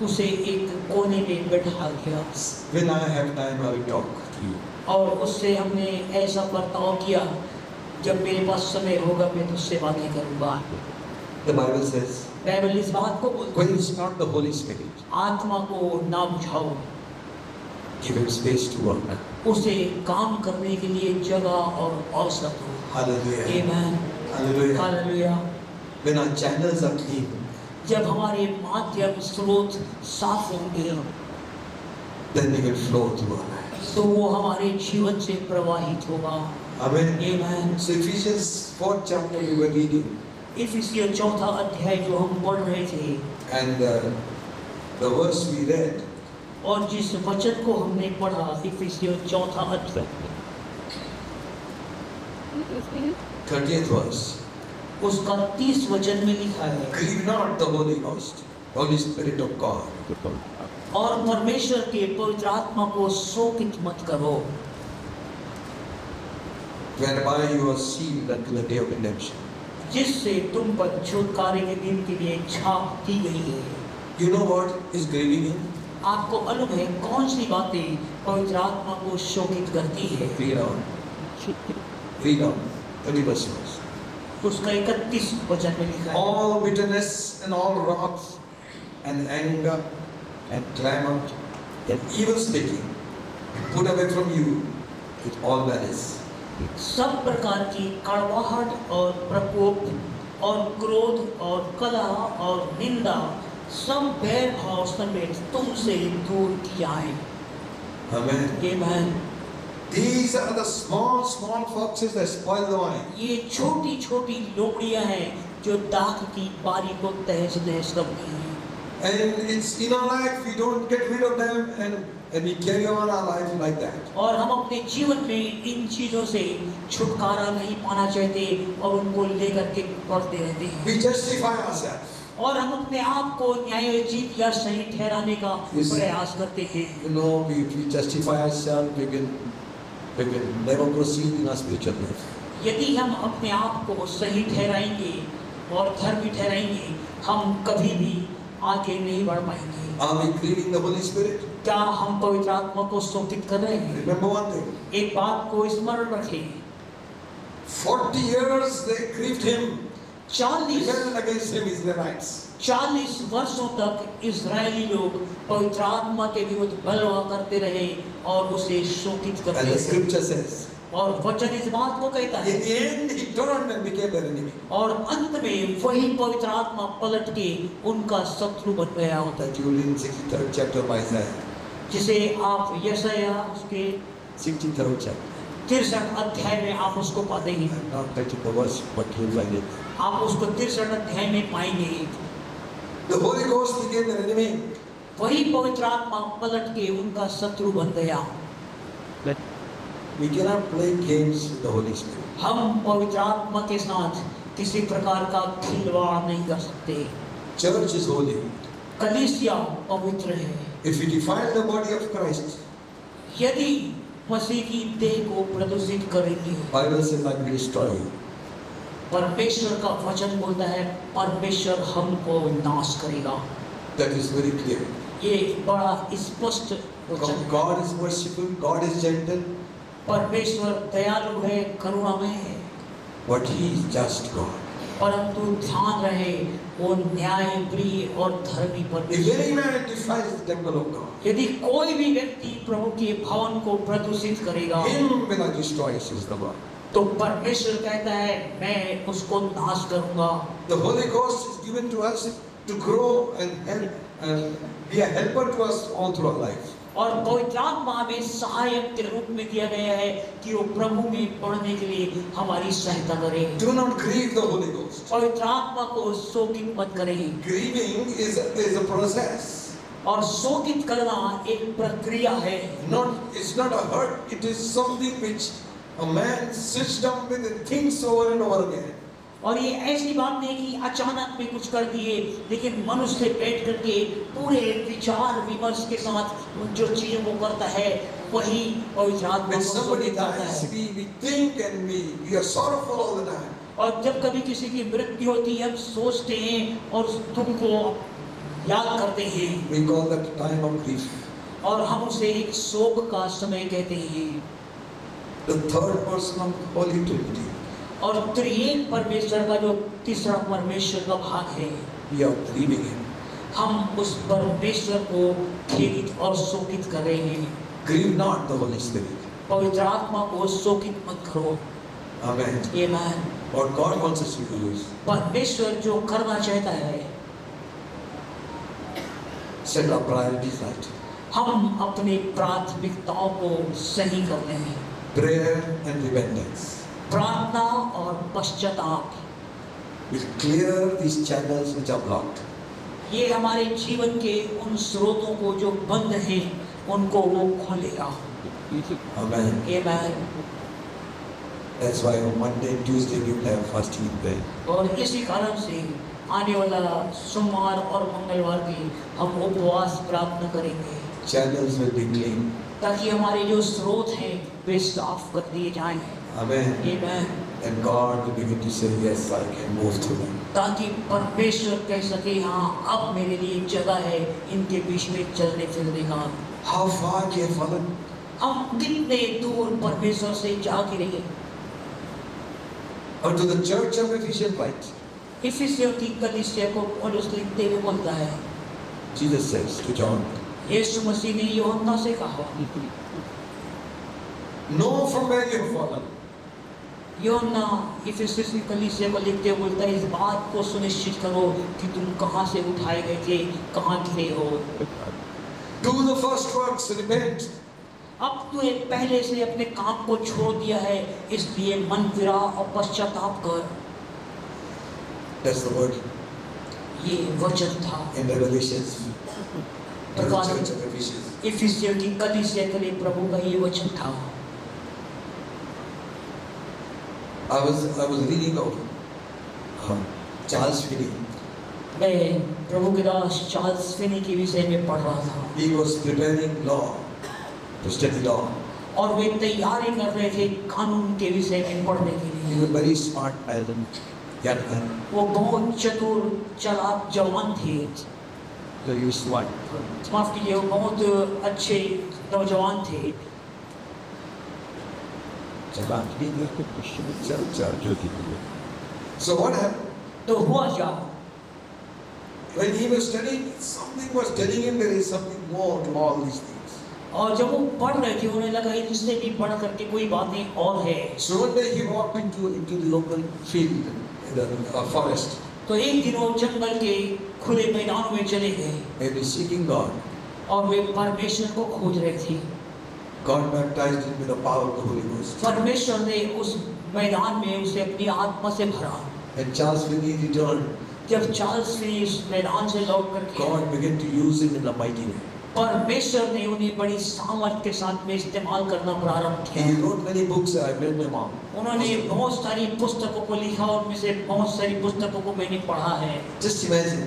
उसे एक कोने में बैठा दिया When I have time, I will talk to you. और उससे हमने ऐसा बर्ताव किया, जब मेरे पास समय होगा मैं तुझसे बातें करूंगा। The Bible says, बाइबल इस बात को बोलती है, quench not the Holy Spirit. आत्मा को ना बुझाओ, Give him space to work. उसे काम करने के लिए जगह और अवसर दो। Hallelujah. आमीन, Hallelujah. Hallelujah. When our channels are clean, जब हमारे माध्यम स्रोत साफ होंगे then they will flow through our lives. तो वो हमारे जीवन से प्रवाहित होगा। Amen. आमीन। So Ephesians 4th chapter we were reading, इफिसियों 4था अध्याय जो हम पढ़ रहे थे and the verse we read, और जिस वचन को हमने पढ़ा इफिसियों 4था अध्याय 30th verse. उसका 30 वचन में लिखा है, Grieve not the Holy Ghost, Holy Spirit of God, और परमेश्वर के पवित्र आत्मा को शोकित मत करो, whereby you are sealed until the day of redemption. जिससे तुम पर छुटकारे के दिन के लिए छाप दी गई है। You know what is grieving him? आपको मालूम है कौन सी बातें पवित्र आत्मा को शोकित करती है? Read on. Read on. 31st verse. उसका 31 वचन में लिखा है, All bitterness and all wrath and anger and clamor and evil speaking, put away from you with all malice. सब प्रकार की कड़वाहट और प्रकोप और क्रोध और कलह और निंदा सब बैर भाव समेत तुमसे दूर किया है। Amen. आमीन। These are the small foxes that spoil the vine. ये छोटी छोटी लोमड़ियां हैं जो दाख की बारी को तहस नहस करती हैं। And it's in our life, we don't get rid of them and we carry on our life like that. और हम अपने जीवन में इन चीजों से छुटकारा नहीं पाना चाहते और उनको लेकर के बढ़ते रहते हैं We justify ourselves. और हम अपने आप को न्यायोचित या सही ठहराने का Yes. प्रयास करते हैं। You know, we justify ourselves, we can never proceed in our spiritual life. यदि हम अपने आप को सही ठहराएंगे और धर्मी ठहराएंगे, हम कभी भी आगे नहीं बढ़ पाएंगे। Are we grieving the Holy Spirit? क्या हम पवित्र आत्मा को शोकित कर रहे हैं? Remember one thing. एक बात को स्मरण रखें, 40 years they grieved him, 40 rebelled against him, Israelites. 40 वर्षों तक इजरायली लोग पवित्र आत्मा के विरुद्ध बलवा करते रहे और उसे शोकित करते And the रहे। scripture says, और वचन इस बात को कहता in है, the end he turned and became their enemy. और अंत में वही पवित्र आत्मा पलट के उनका शत्रु बन गया होता है, That you read in 63rd chapter of Isaiah. जिसे आप यशायाह उसके 63rd chapter. 63 अध्याय में आप उसको पाते हैं। I'm not touching the verse, but you'll find it. आप उसको 63 अध्याय में पाएंगे। The Holy Ghost became their enemy. वही पवित्र आत्मा पलट के उनका शत्रु बन गया। We cannot play games with the Holy Spirit. हम पवित्र आत्मा के साथ किसी प्रकार का खिलवाड़ नहीं कर सकते। Church is holy. कलीसिया पवित्र है। If we defile the body of Christ, यदि मसीह की देह को प्रदूषित करेंगे, Bible says, I will destroy you. परमेश्वर का वचन बोलता है परमेश्वर हमको नाश करेगा। That is very clear. ये बड़ा स्पष्ट वचन है। God is merciful, God is gentle, परमेश्वर दयालु है, करुणामय है, but He is just God. परंतु ध्यान रहे वो न्यायप्रिय और धर्मी If परमेश्वर। any man defiles the temple of God, यदि कोई भी व्यक्ति प्रभु के भवन को प्रदूषित करेगा, him will I destroy, says the Lord. तो परमेश्वर कहता है मैं उसको नाश करूंगा। The Holy Ghost is given to us to grow and help and be a helper to us all through our life. और पवित्र आत्मा हमें सहायक के रूप में दिया गया है कि वो प्रभु में बढ़ने के लिए हमारी सहायता करे। Do not grieve the Holy Ghost. पवित्र आत्मा को शोकित मत करें। Grieving is a process. और शोकित करना एक प्रक्रिया है। It's not a hurt. It is something which a man sits down with and thinks over and over again. और ये ऐसी बात नहीं कि अचानक में कुछ कर दिए, लेकिन मनुष्य बैठ करके पूरे विचार विमर्श के साथ जो चीजों को करता है वही पवित्र आत्मा When को somebody शोकित करता dies, है। we think and we are sorrowful all the time. और जब कभी किसी की मृत्यु होती है हम सोचते हैं और उस दुख को याद करते हैं We call that time of grief. और हम उसे एक शोक का समय कहते हैं। The third person of Holy Trinity. और त्रिएक परमेश्वर का जो तीसरा परमेश्वर का भाग है, We are grieving Him. हम उस परमेश्वर को खेदित और शोकित कर रहे हैं। Grieve not the Holy Spirit. पवित्र आत्मा को शोकित मत करो। Amen. आमीन। What God wants us to do is परमेश्वर जो करना चाहता है, set our priorities right. हम अपनी प्राथमिकताओं को सही कर रहे हैं। Prayer and repentance प्रार्थना और पश्चाताप will clear these channels which are blocked. ये हमारे जीवन के उन स्रोतों को जो बंद हैं उनको वो खोलेगा। Amen. आमीन। That's why on Monday and Tuesday we will have fasting and prayer. और इसी कारण से आने वाला सोमवार और मंगलवार की हम उपवास प्रार्थना करेंगे Channels will be clean. ताकि हमारे जो स्रोत हैं वे साफ कर दिए जाएं। Amen. आमीन। And God will begin to say, yes, I can move through them. ताकि परमेश्वर कह सके हाँ अब मेरे लिए एक जगह है इनके बीच में चलने फिरने का। How far we have fallen. हम कितने दूर परमेश्वर से जा गिरे। Or to the church of Ephesians write, इफिसियों की कलीसिया को पौलुस लिखते हुए बोलता है, Jesus says to John, यीशु मसीह ने यूहन्ना से कहा, know from where you have fallen. यूहन्ना इफिसियों की कलीसिया को लिखते हुए बोलता है इस बात को सुनिश्चित करो कि तुम कहाँ से उठाए गए थे, कहाँ गिरे हो। Do the first works, repent. अब तूने पहले से अपने काम को छोड़ दिया है, इसलिए मन फिरा और पश्चाताप कर। That's the word ये वचन था in Revelations. To the church of Ephesians. इफिसियों की कलीसिया के लिए प्रभु का ये वचन था। I was reading out Charles Finney. मैं प्रभु के दास चार्ल्स फिनी के विषय में पढ़ रहा था। He was preparing law, to study law. और वे तैयारी कर रहे थे कानून के विषय में पढ़ने के He लिए। was a very smart man, young man. वो बहुत चतुर चालाक जवान थे। Very smart. माफ कीजिए, वो बहुत अच्छे नौजवान थे। So what happened? तो हुआ क्या? When he was studying, something was telling him there is something more to all these things. और जब वो पढ़ रहे थे उन्हें लगा इससे भी पढ़ करके कोई बातें और है। So one day he walked into the local field, the forest, तो एक दिन वो जंगल के खुले मैदान में चले गए and he's seeking God. और वे परमेश्वर को खोज रहे थे। God baptized him with the power of the Holy Ghost. परमेश्वर ने उस मैदान में उसे अपनी आत्मा से भरा। And Charles Finney returned. जब चार्ल्स फिनी इस मैदान से लौट करके God began to use him in a mighty way. परमेश्वर ने उन्हें बड़ी सामर्थ के साथ में इस्तेमाल करना प्रारंभ He किया। wrote many books. I've read them all. उन्होंने बहुत सारी पुस्तकों को लिखा और उनमें से बहुत सारी पुस्तकों को मैंने पढ़ा है। Just imagine,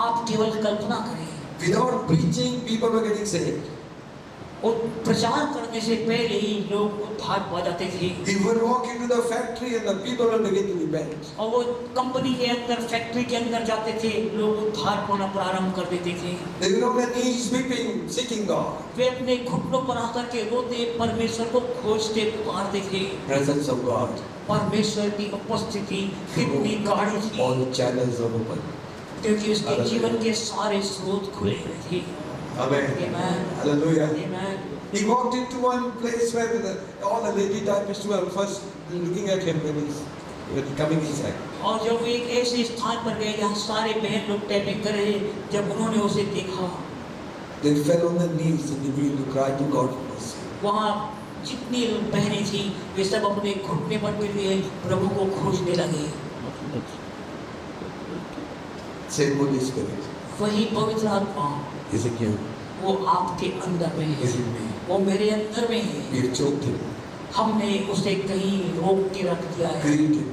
आप केवल कल्पना करें, without preaching, people were getting saved. और प्रचार करने से पहले ही लोग उद्धार पा जाते थे। He would walk into the factory and the people would begin to repent. और वो कंपनी के अंदर, फैक्ट्री के अंदर जाते थे, लोग उद्धार पाना प्रारंभ कर देते थे। They were on their knees weeping, seeking God. वे अपने घुटनों पर आकर के रोते, परमेश्वर को खोजते, पुकारते थे। Presence of God. परमेश्वर की उपस्थिति कितनी गाढ़ी थी, All the channels are open. क्योंकि उसके जीवन के सारे स्रोत खुले हुए थे। Amen. Amen. Hallelujah. Amen. He walked into one place where all the lady typists were first looking at him when he's coming inside. और जब वो एक ऐसे स्थान पर गए जहाँ सारे बहन लोग टैपिंग कर रहे, जब उन्होंने उसे देखा, They fell on their knees and they began to cry to God for mercy. वहाँ जितनी बहनें थी वे सब अपने घुटने पर गिर गए, प्रभु को खोजने लगे। Same Holy Spirit वही पवित्र आत्मा is in you, वो आपके अंदर में is है, in me. वो मेरे अंदर में है। We have choked him, हमने उसे कहीं रोक के रख दिया है, grieved him,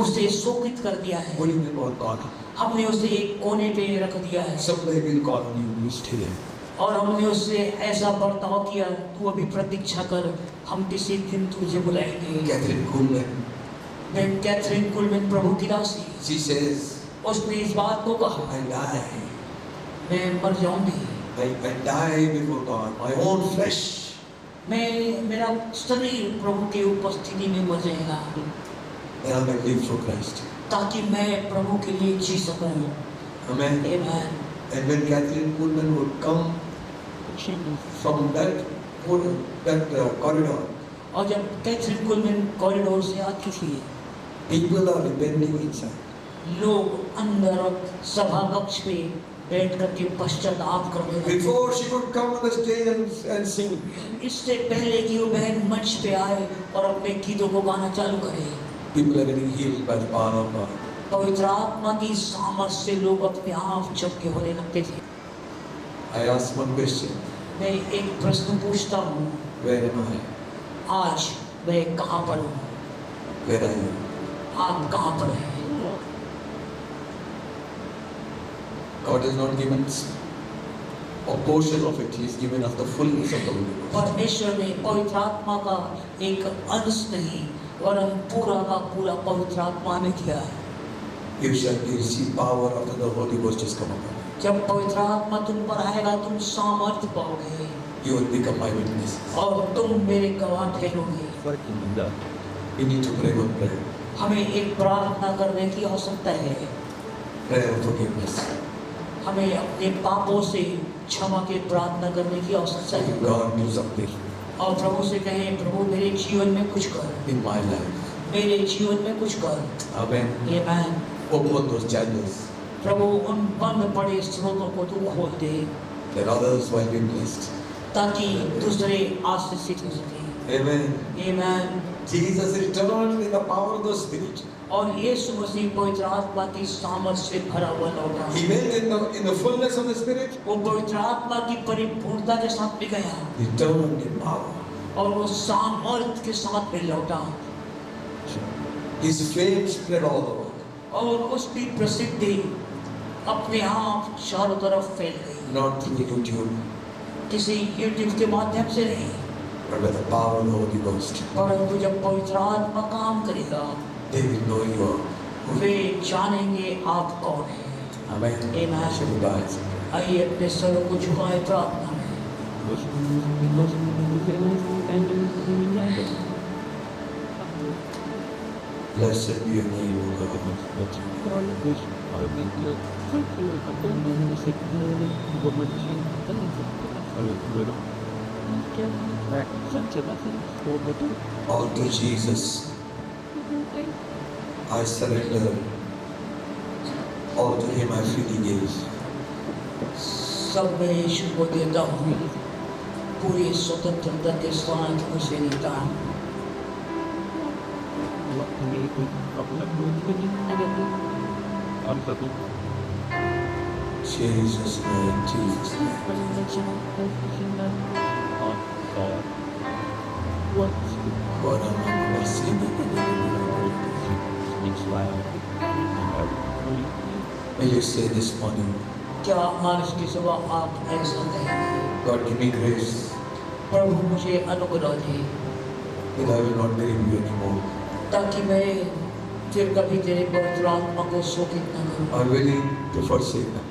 उसे शोकित कर दिया है, putting him on God. हमने उसे एक कोने पे रख दिया है Someday we'll call on you, you stay there. और हमने उससे ऐसा बर्ताव किया, तू अभी प्रतीक्षा कर, हम किसी दिन तुझे बुलाएंगे। Catherine Kuhlman, मैं कैथरीन कुलमैन प्रभु की दासी, she says, उसने इस बात को कहा, I die. मैं मर जाऊंगी, I die before God, my own flesh. मेरा शरीर प्रभु की उपस्थिति में मर जाएगा, Then I might live for Christ. ताकि मैं प्रभु के लिए जी सकूं। Amen. Amen. And when Catherine Kuhlman would come from that corridor, और जब कैथरीन कुलमैन कॉरिडोर से आती थी, people are repenting inside. लोग अंदर सभा कक्ष पे बैठ करके पश्चाताप करने लगे। Before she could come on the stage and sing, इससे पहले कि वो बहन मंच पे आए और अपने गीतों को गाना चालू करे, people are getting healed by the power of God. पवित्र आत्मा की सामर्थ से लोग अपने आप चपके होने लगते थे। I asked one question, मैं एक प्रश्न पूछता हूँ, where am I? आज मैं कहाँ पर हूँ? Where are you? आप कहाँ पर हैं? God has not given us a portion of it, He has given us the fullness of the Holy Ghost. परमेश्वर ने पवित्र आत्मा का एक अंश नहीं वरन पूरा का पूरा पवित्र आत्मा ने दिया है। You shall receive power after the Holy Ghost has come upon you. जब पवित्र आत्मा तुम पर आएगा, तुम सामर्थ्य पाओगे You will become my witnesses. और तुम मेरे गवाह ठहरोगे। We need to pray one prayer. हमें एक प्रार्थना करने की आवश्यकता है। Prayer of forgiveness. हमें अपने पापों से क्षमा की प्रार्थना करने की आवश्यकता है God, do something और प्रभु से कहें, प्रभु मेरे जीवन में कुछ कर, in my life. मेरे जीवन में कुछ कर। Amen. आमीन। Open those channels प्रभु उन बंद पड़े स्रोतों को तू खोल दे that others might be blessed. ताकि दूसरे आशीषित हो सके। Amen. आमीन। Jesus returned in the power of the Spirit. और यीशु मसीह पवित्र आत्मा की सामर्थ से भरा हुआ लौटा। He went in the fullness of the Spirit. वो पवित्र आत्मा की परिपूर्णता के साथ में गया Returned in power. और वो सामर्थ के साथ में लौटा His fame spread all over. और उसकी प्रसिद्धि अपने आप चारों तरफ फैल गई। Not through YouTube, किसी यूट्यूब के माध्यम से नहीं, but by the power of the Holy Ghost. परंतु जब पवित्र आत्मा काम करेगा, They will know you are. वे जानेंगे आप कौन हैं। Amen. Amen. Shall we rise? आइए अपने सरों को झुकाएं प्रार्थना में। Blessed be your name, O God. All to Jesus, I surrender. All to Him I freely give. सब मैं यीशु को देता हूँ, पूरी स्वतंत्रता के साथ उसे देता हूँ। Jesus' name, Jesus' name. God, I'm a sinner. May you say this morning, क्या आज की सुबह आप ऐसा कहेंगे? God, give me grace प्रभु मुझे अनुग्रह दे that I will not grieve you anymore. ताकि मैं फिर कभी तेरे पवित्र आत्मा को शोकित न करूं। I'm willing to forsake them.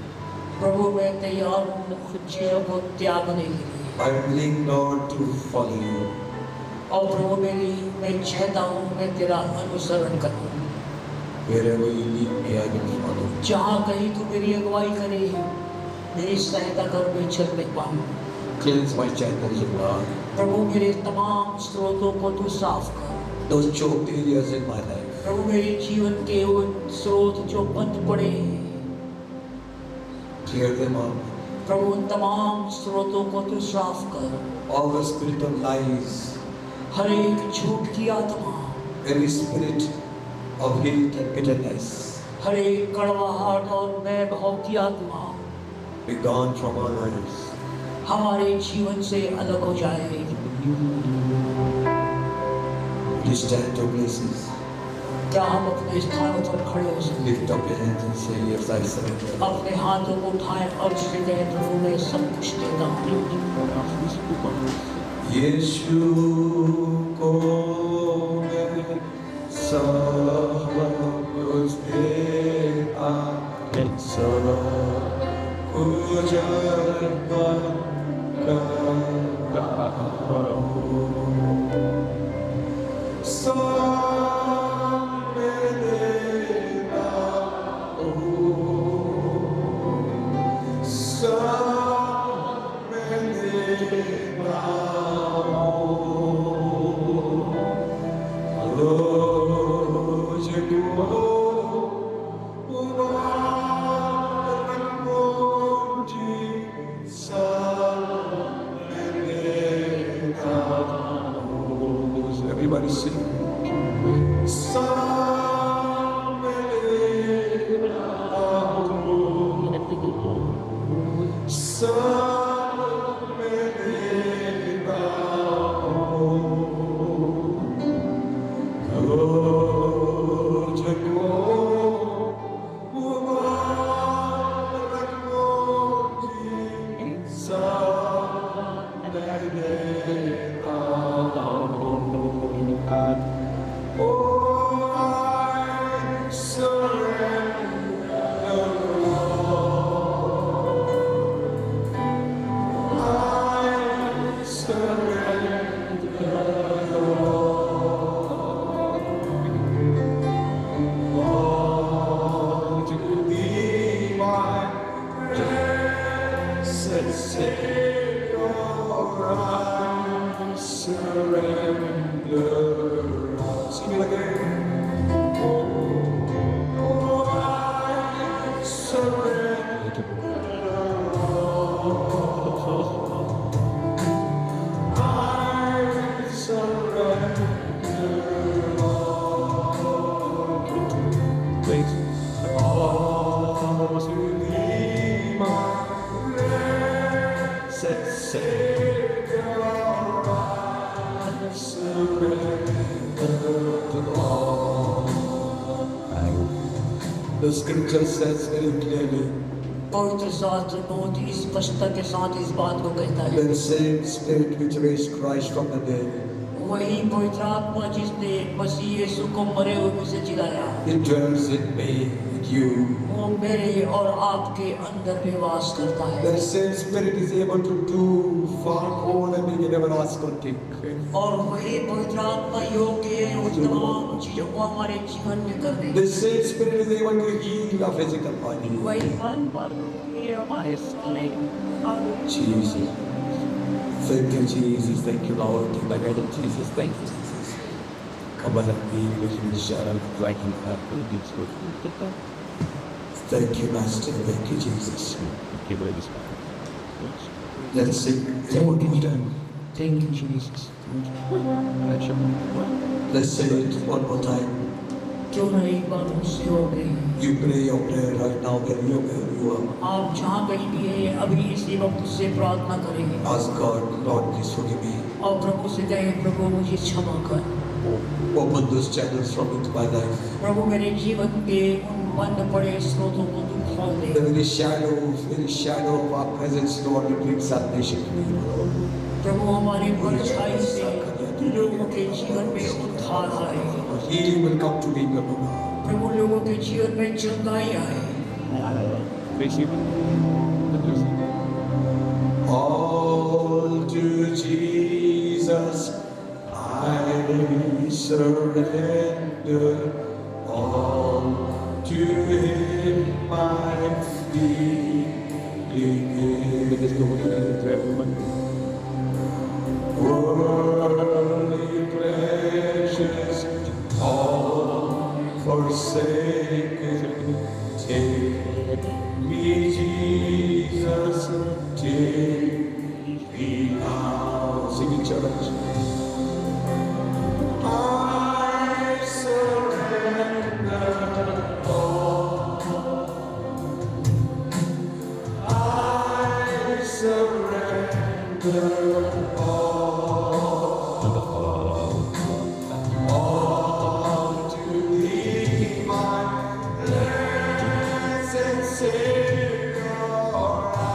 प्रभु मैं तैयार हूँ कुछ चीजों को त्यागने के लिए। I'm willing, Lord, to follow you. और प्रभु मैं चाहता हूँ मैं तेरा अनुसरण करूँ। Wherever you lead me, I will follow. जहाँ कहीं तू मेरी अगुवाई करे मेरी सहायता कर मैं चलने पाऊँ। Cleanse my channels of God. प्रभु मेरे तमाम स्रोतों को तू साफ कर। Those choked areas in my life. प्रभु मेरे जीवन के उन स्रोत जो बंद पड़े Clear them up. प्रभु उन तमाम स्रोतों को तू साफ कर। All the spirit of lies, हर एक झूठ की आत्मा, every spirit of hate and bitterness, हर एक कड़वाहट और मैं भाव की आत्मा be gone from our lives. हमारे जीवन से अलग हो जाए। You stand to places. क्या हम अपने स्थानों पर खड़े हो सकते? Lift up your hands and say, yes, I surrender. अपने हाथों को उठाएं और उससे कहें प्रभु मैं सब कुछ देता हूँ। यीशु को मैं सब कुछ देता, सब कुछ अर्पण करता हूँ। सब मैं देता हूँ, सब मैं देता Everybody sing. The scripture says very clearly, पवित्र शास्त्र बहुत ही स्पष्टता के साथ इस बात को कहता है the same spirit which raised Christ from the dead, वही पवित्र आत्मा जिसने मसीह यीशु को मरे हुए में से जिलाया it dwells in me, in you. वो मेरे और आपके अंदर में वास करता है That same spirit is able to do far more than we can ever ask or think. और वही पवित्र आत्मा योग्य है उन तमाम चीजों को हमारे जीवन में करने The same spirit is able to heal our physical body. वही Jesus. Thank you, Jesus. Thank you, Lord. Take my head, Jesus. Thank you, Jesus. Come on, be with you, Sharon. Thank you. Thank you, Master. Thank you, Jesus. Let's sing. One more time. Thank you, Jesus. Let's say it one more time. क्यों नहीं बात मुझसे हो गई You pray your prayer right now wherever you are. आप जहाँ कहीं भी है अभी इसी वक्त उससे प्रार्थना करेंगे Ask God, Lord, please forgive me. और प्रभु से कहें, प्रभु मुझे क्षमा कर। Open those channels from into my life. प्रभु मेरे जीवन के उन बंद पड़े स्रोतों को तू खोल दे। The very shadow of our presence, Lord, will bring salvation to people. प्रभु हमारे परछाई से लोगों के जीवन में उद्धार आए। Healing will come to people, Lord. प्रभु लोगों के जीवन में चंगाई आए। All to Jesus I surrender, all to Him my worldly pleasures all forsaken. Take me, Jesus, take me now. Singing church. I surrender all. I surrender all to Thee, my blessed Savior. I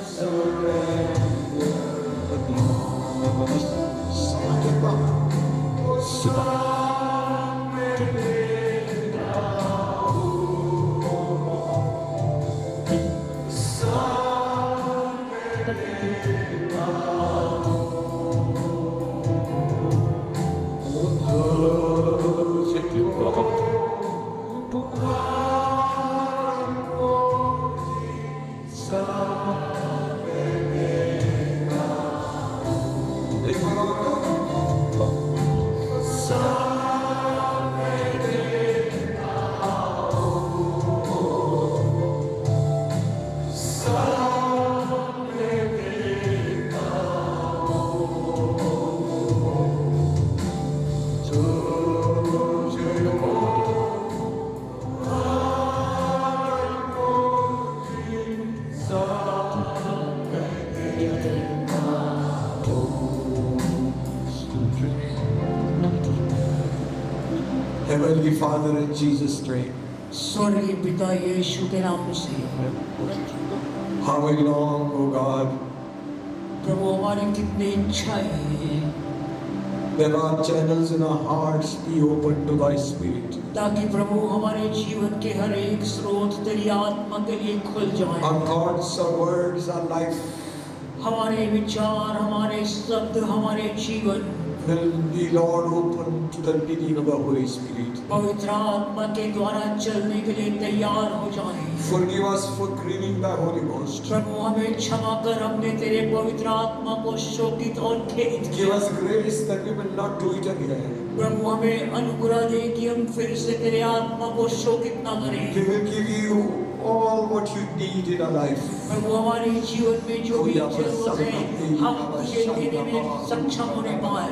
surrender. Heavenly Father, in Jesus' name, स्वर्गीय पिता यीशु के नाम से how we long, O God, प्रभु हमारी कितनी इच्छाएं हैं that our channels in our hearts be open to Thy Spirit. ताकि प्रभु हमारे जीवन के हर एक स्रोत तेरी आत्मा के लिए खुल जाए। Our thoughts, our words, our life हमारे विचार, हमारे शब्द, हमारे जीवन will be, Lord, open to the leading of the Holy Spirit. पवित्र आत्मा के द्वारा चलने के लिए तैयार हो जाए। Forgive us for grieving Thy Holy Ghost. प्रभु हमें क्षमा कर, हमने तेरे पवित्र आत्मा को शोकित और खेदित Give किया। us grace that we will not do it again. प्रभु हमें अनुग्रह दे कि हम फिर से तेरे आत्मा को शोकित न We करें। will give you all what you need in our life. प्रभु हमारे जीवन में जो भी जरूरत है हम तुझे देने में सक्षम होने पाए,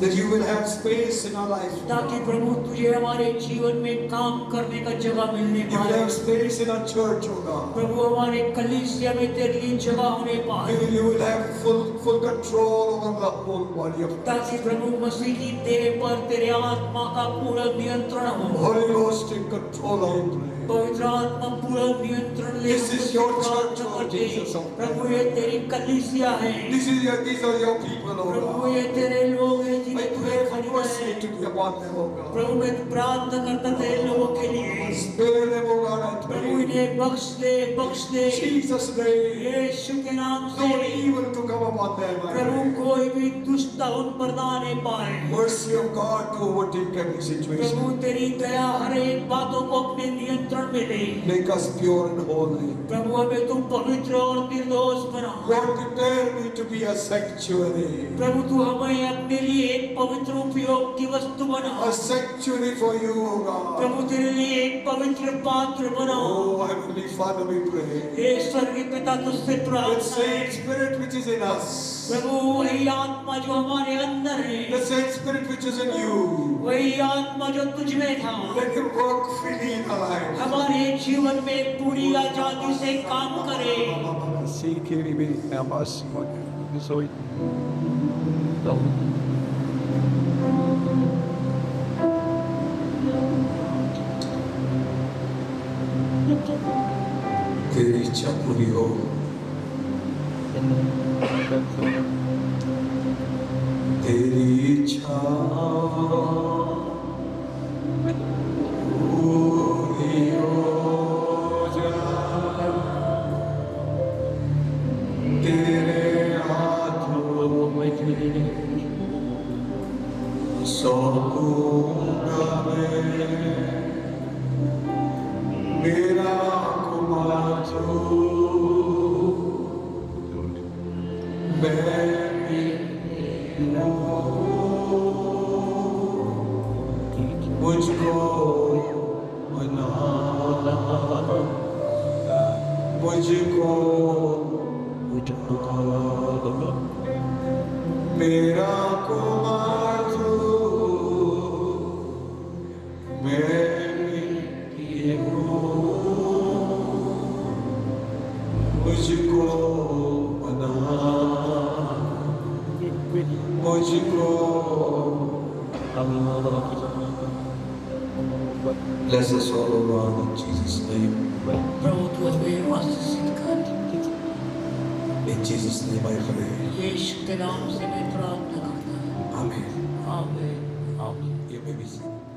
That you will have space in our life. ताकि प्रभु तुझे हमारे जीवन में काम करने का जगह मिलने You will पाए। have space in our church, O God. प्रभु हमारे कलीसिया में तेरे लिए जगह होने पाए, You will have full control over the whole body of Christ. ताकि प्रभु मसीह की देह पर तेरे आत्मा का पूरा नियंत्रण हो। Holy Ghost in control of it. पवित्र आत्मा पूरा नियंत्रण ले। This is your church, Lord Jesus. प्रभु ये तेरी कलीसिया है। These are your people, O Prabhu God. ये तेरे लोग हैं I जिन्हें pray तूने for खरीदा mercy है। to be upon them, O God. प्रभु मैं प्रार्थना करता तेरे लोगों के लिए, Spare them, O God, I Prabhu pray. इन्हें बख्श दे Jesus' name. यीशु के नाम No से। evil to come upon them, I Prabhu pray. कोई भी दुष्टता उन पर ना आने पाए। Mercy of God to overtake every Prabhu situation. तेरी दया हर एक बातों को अपने नियंत्रण में ले। Make us pure and holy. प्रभु हमें तुम पवित्र और निर्दोष बना। Lord, prepare me to be a sanctuary. प्रभु तू हमें अपने लिए एक पवित्र उपयोग की वस्तु बना। A sanctuary for you, O God. प्रभु तेरे लिए एक पवित्र पात्र बनाओ। Oh, Oh, Heavenly Father, we pray. हे स्वर्गीय पिता तुझसे That प्रार्थना same है Spirit which is in us, प्रभु वही आत्मा जो हमारे अंदर the है same Spirit which is in you, वही आत्मा जो तुझ में था let Him work freely in our lives. हमारे जीवन में पूरी आजादी से काम करे See, Kiribi, Abbas, so it. तेरी इच्छा पूरी हो, तेरी इच्छा पूरी हो जाए, तेरे हाथों सौंपूंगा मैं मेरा कुमार तू, मैं मुझको बना, मुझको मेरा कुमार तू, मैं मुझको बना, मुझको bless us all around in Jesus' name. प्रभु तू हमें वास्ते सिद्ध कर In Jesus' name I pray. यीशु के नाम से मैं प्रार्थना करता हूँ Amen. आमीन आमीन You may be seated.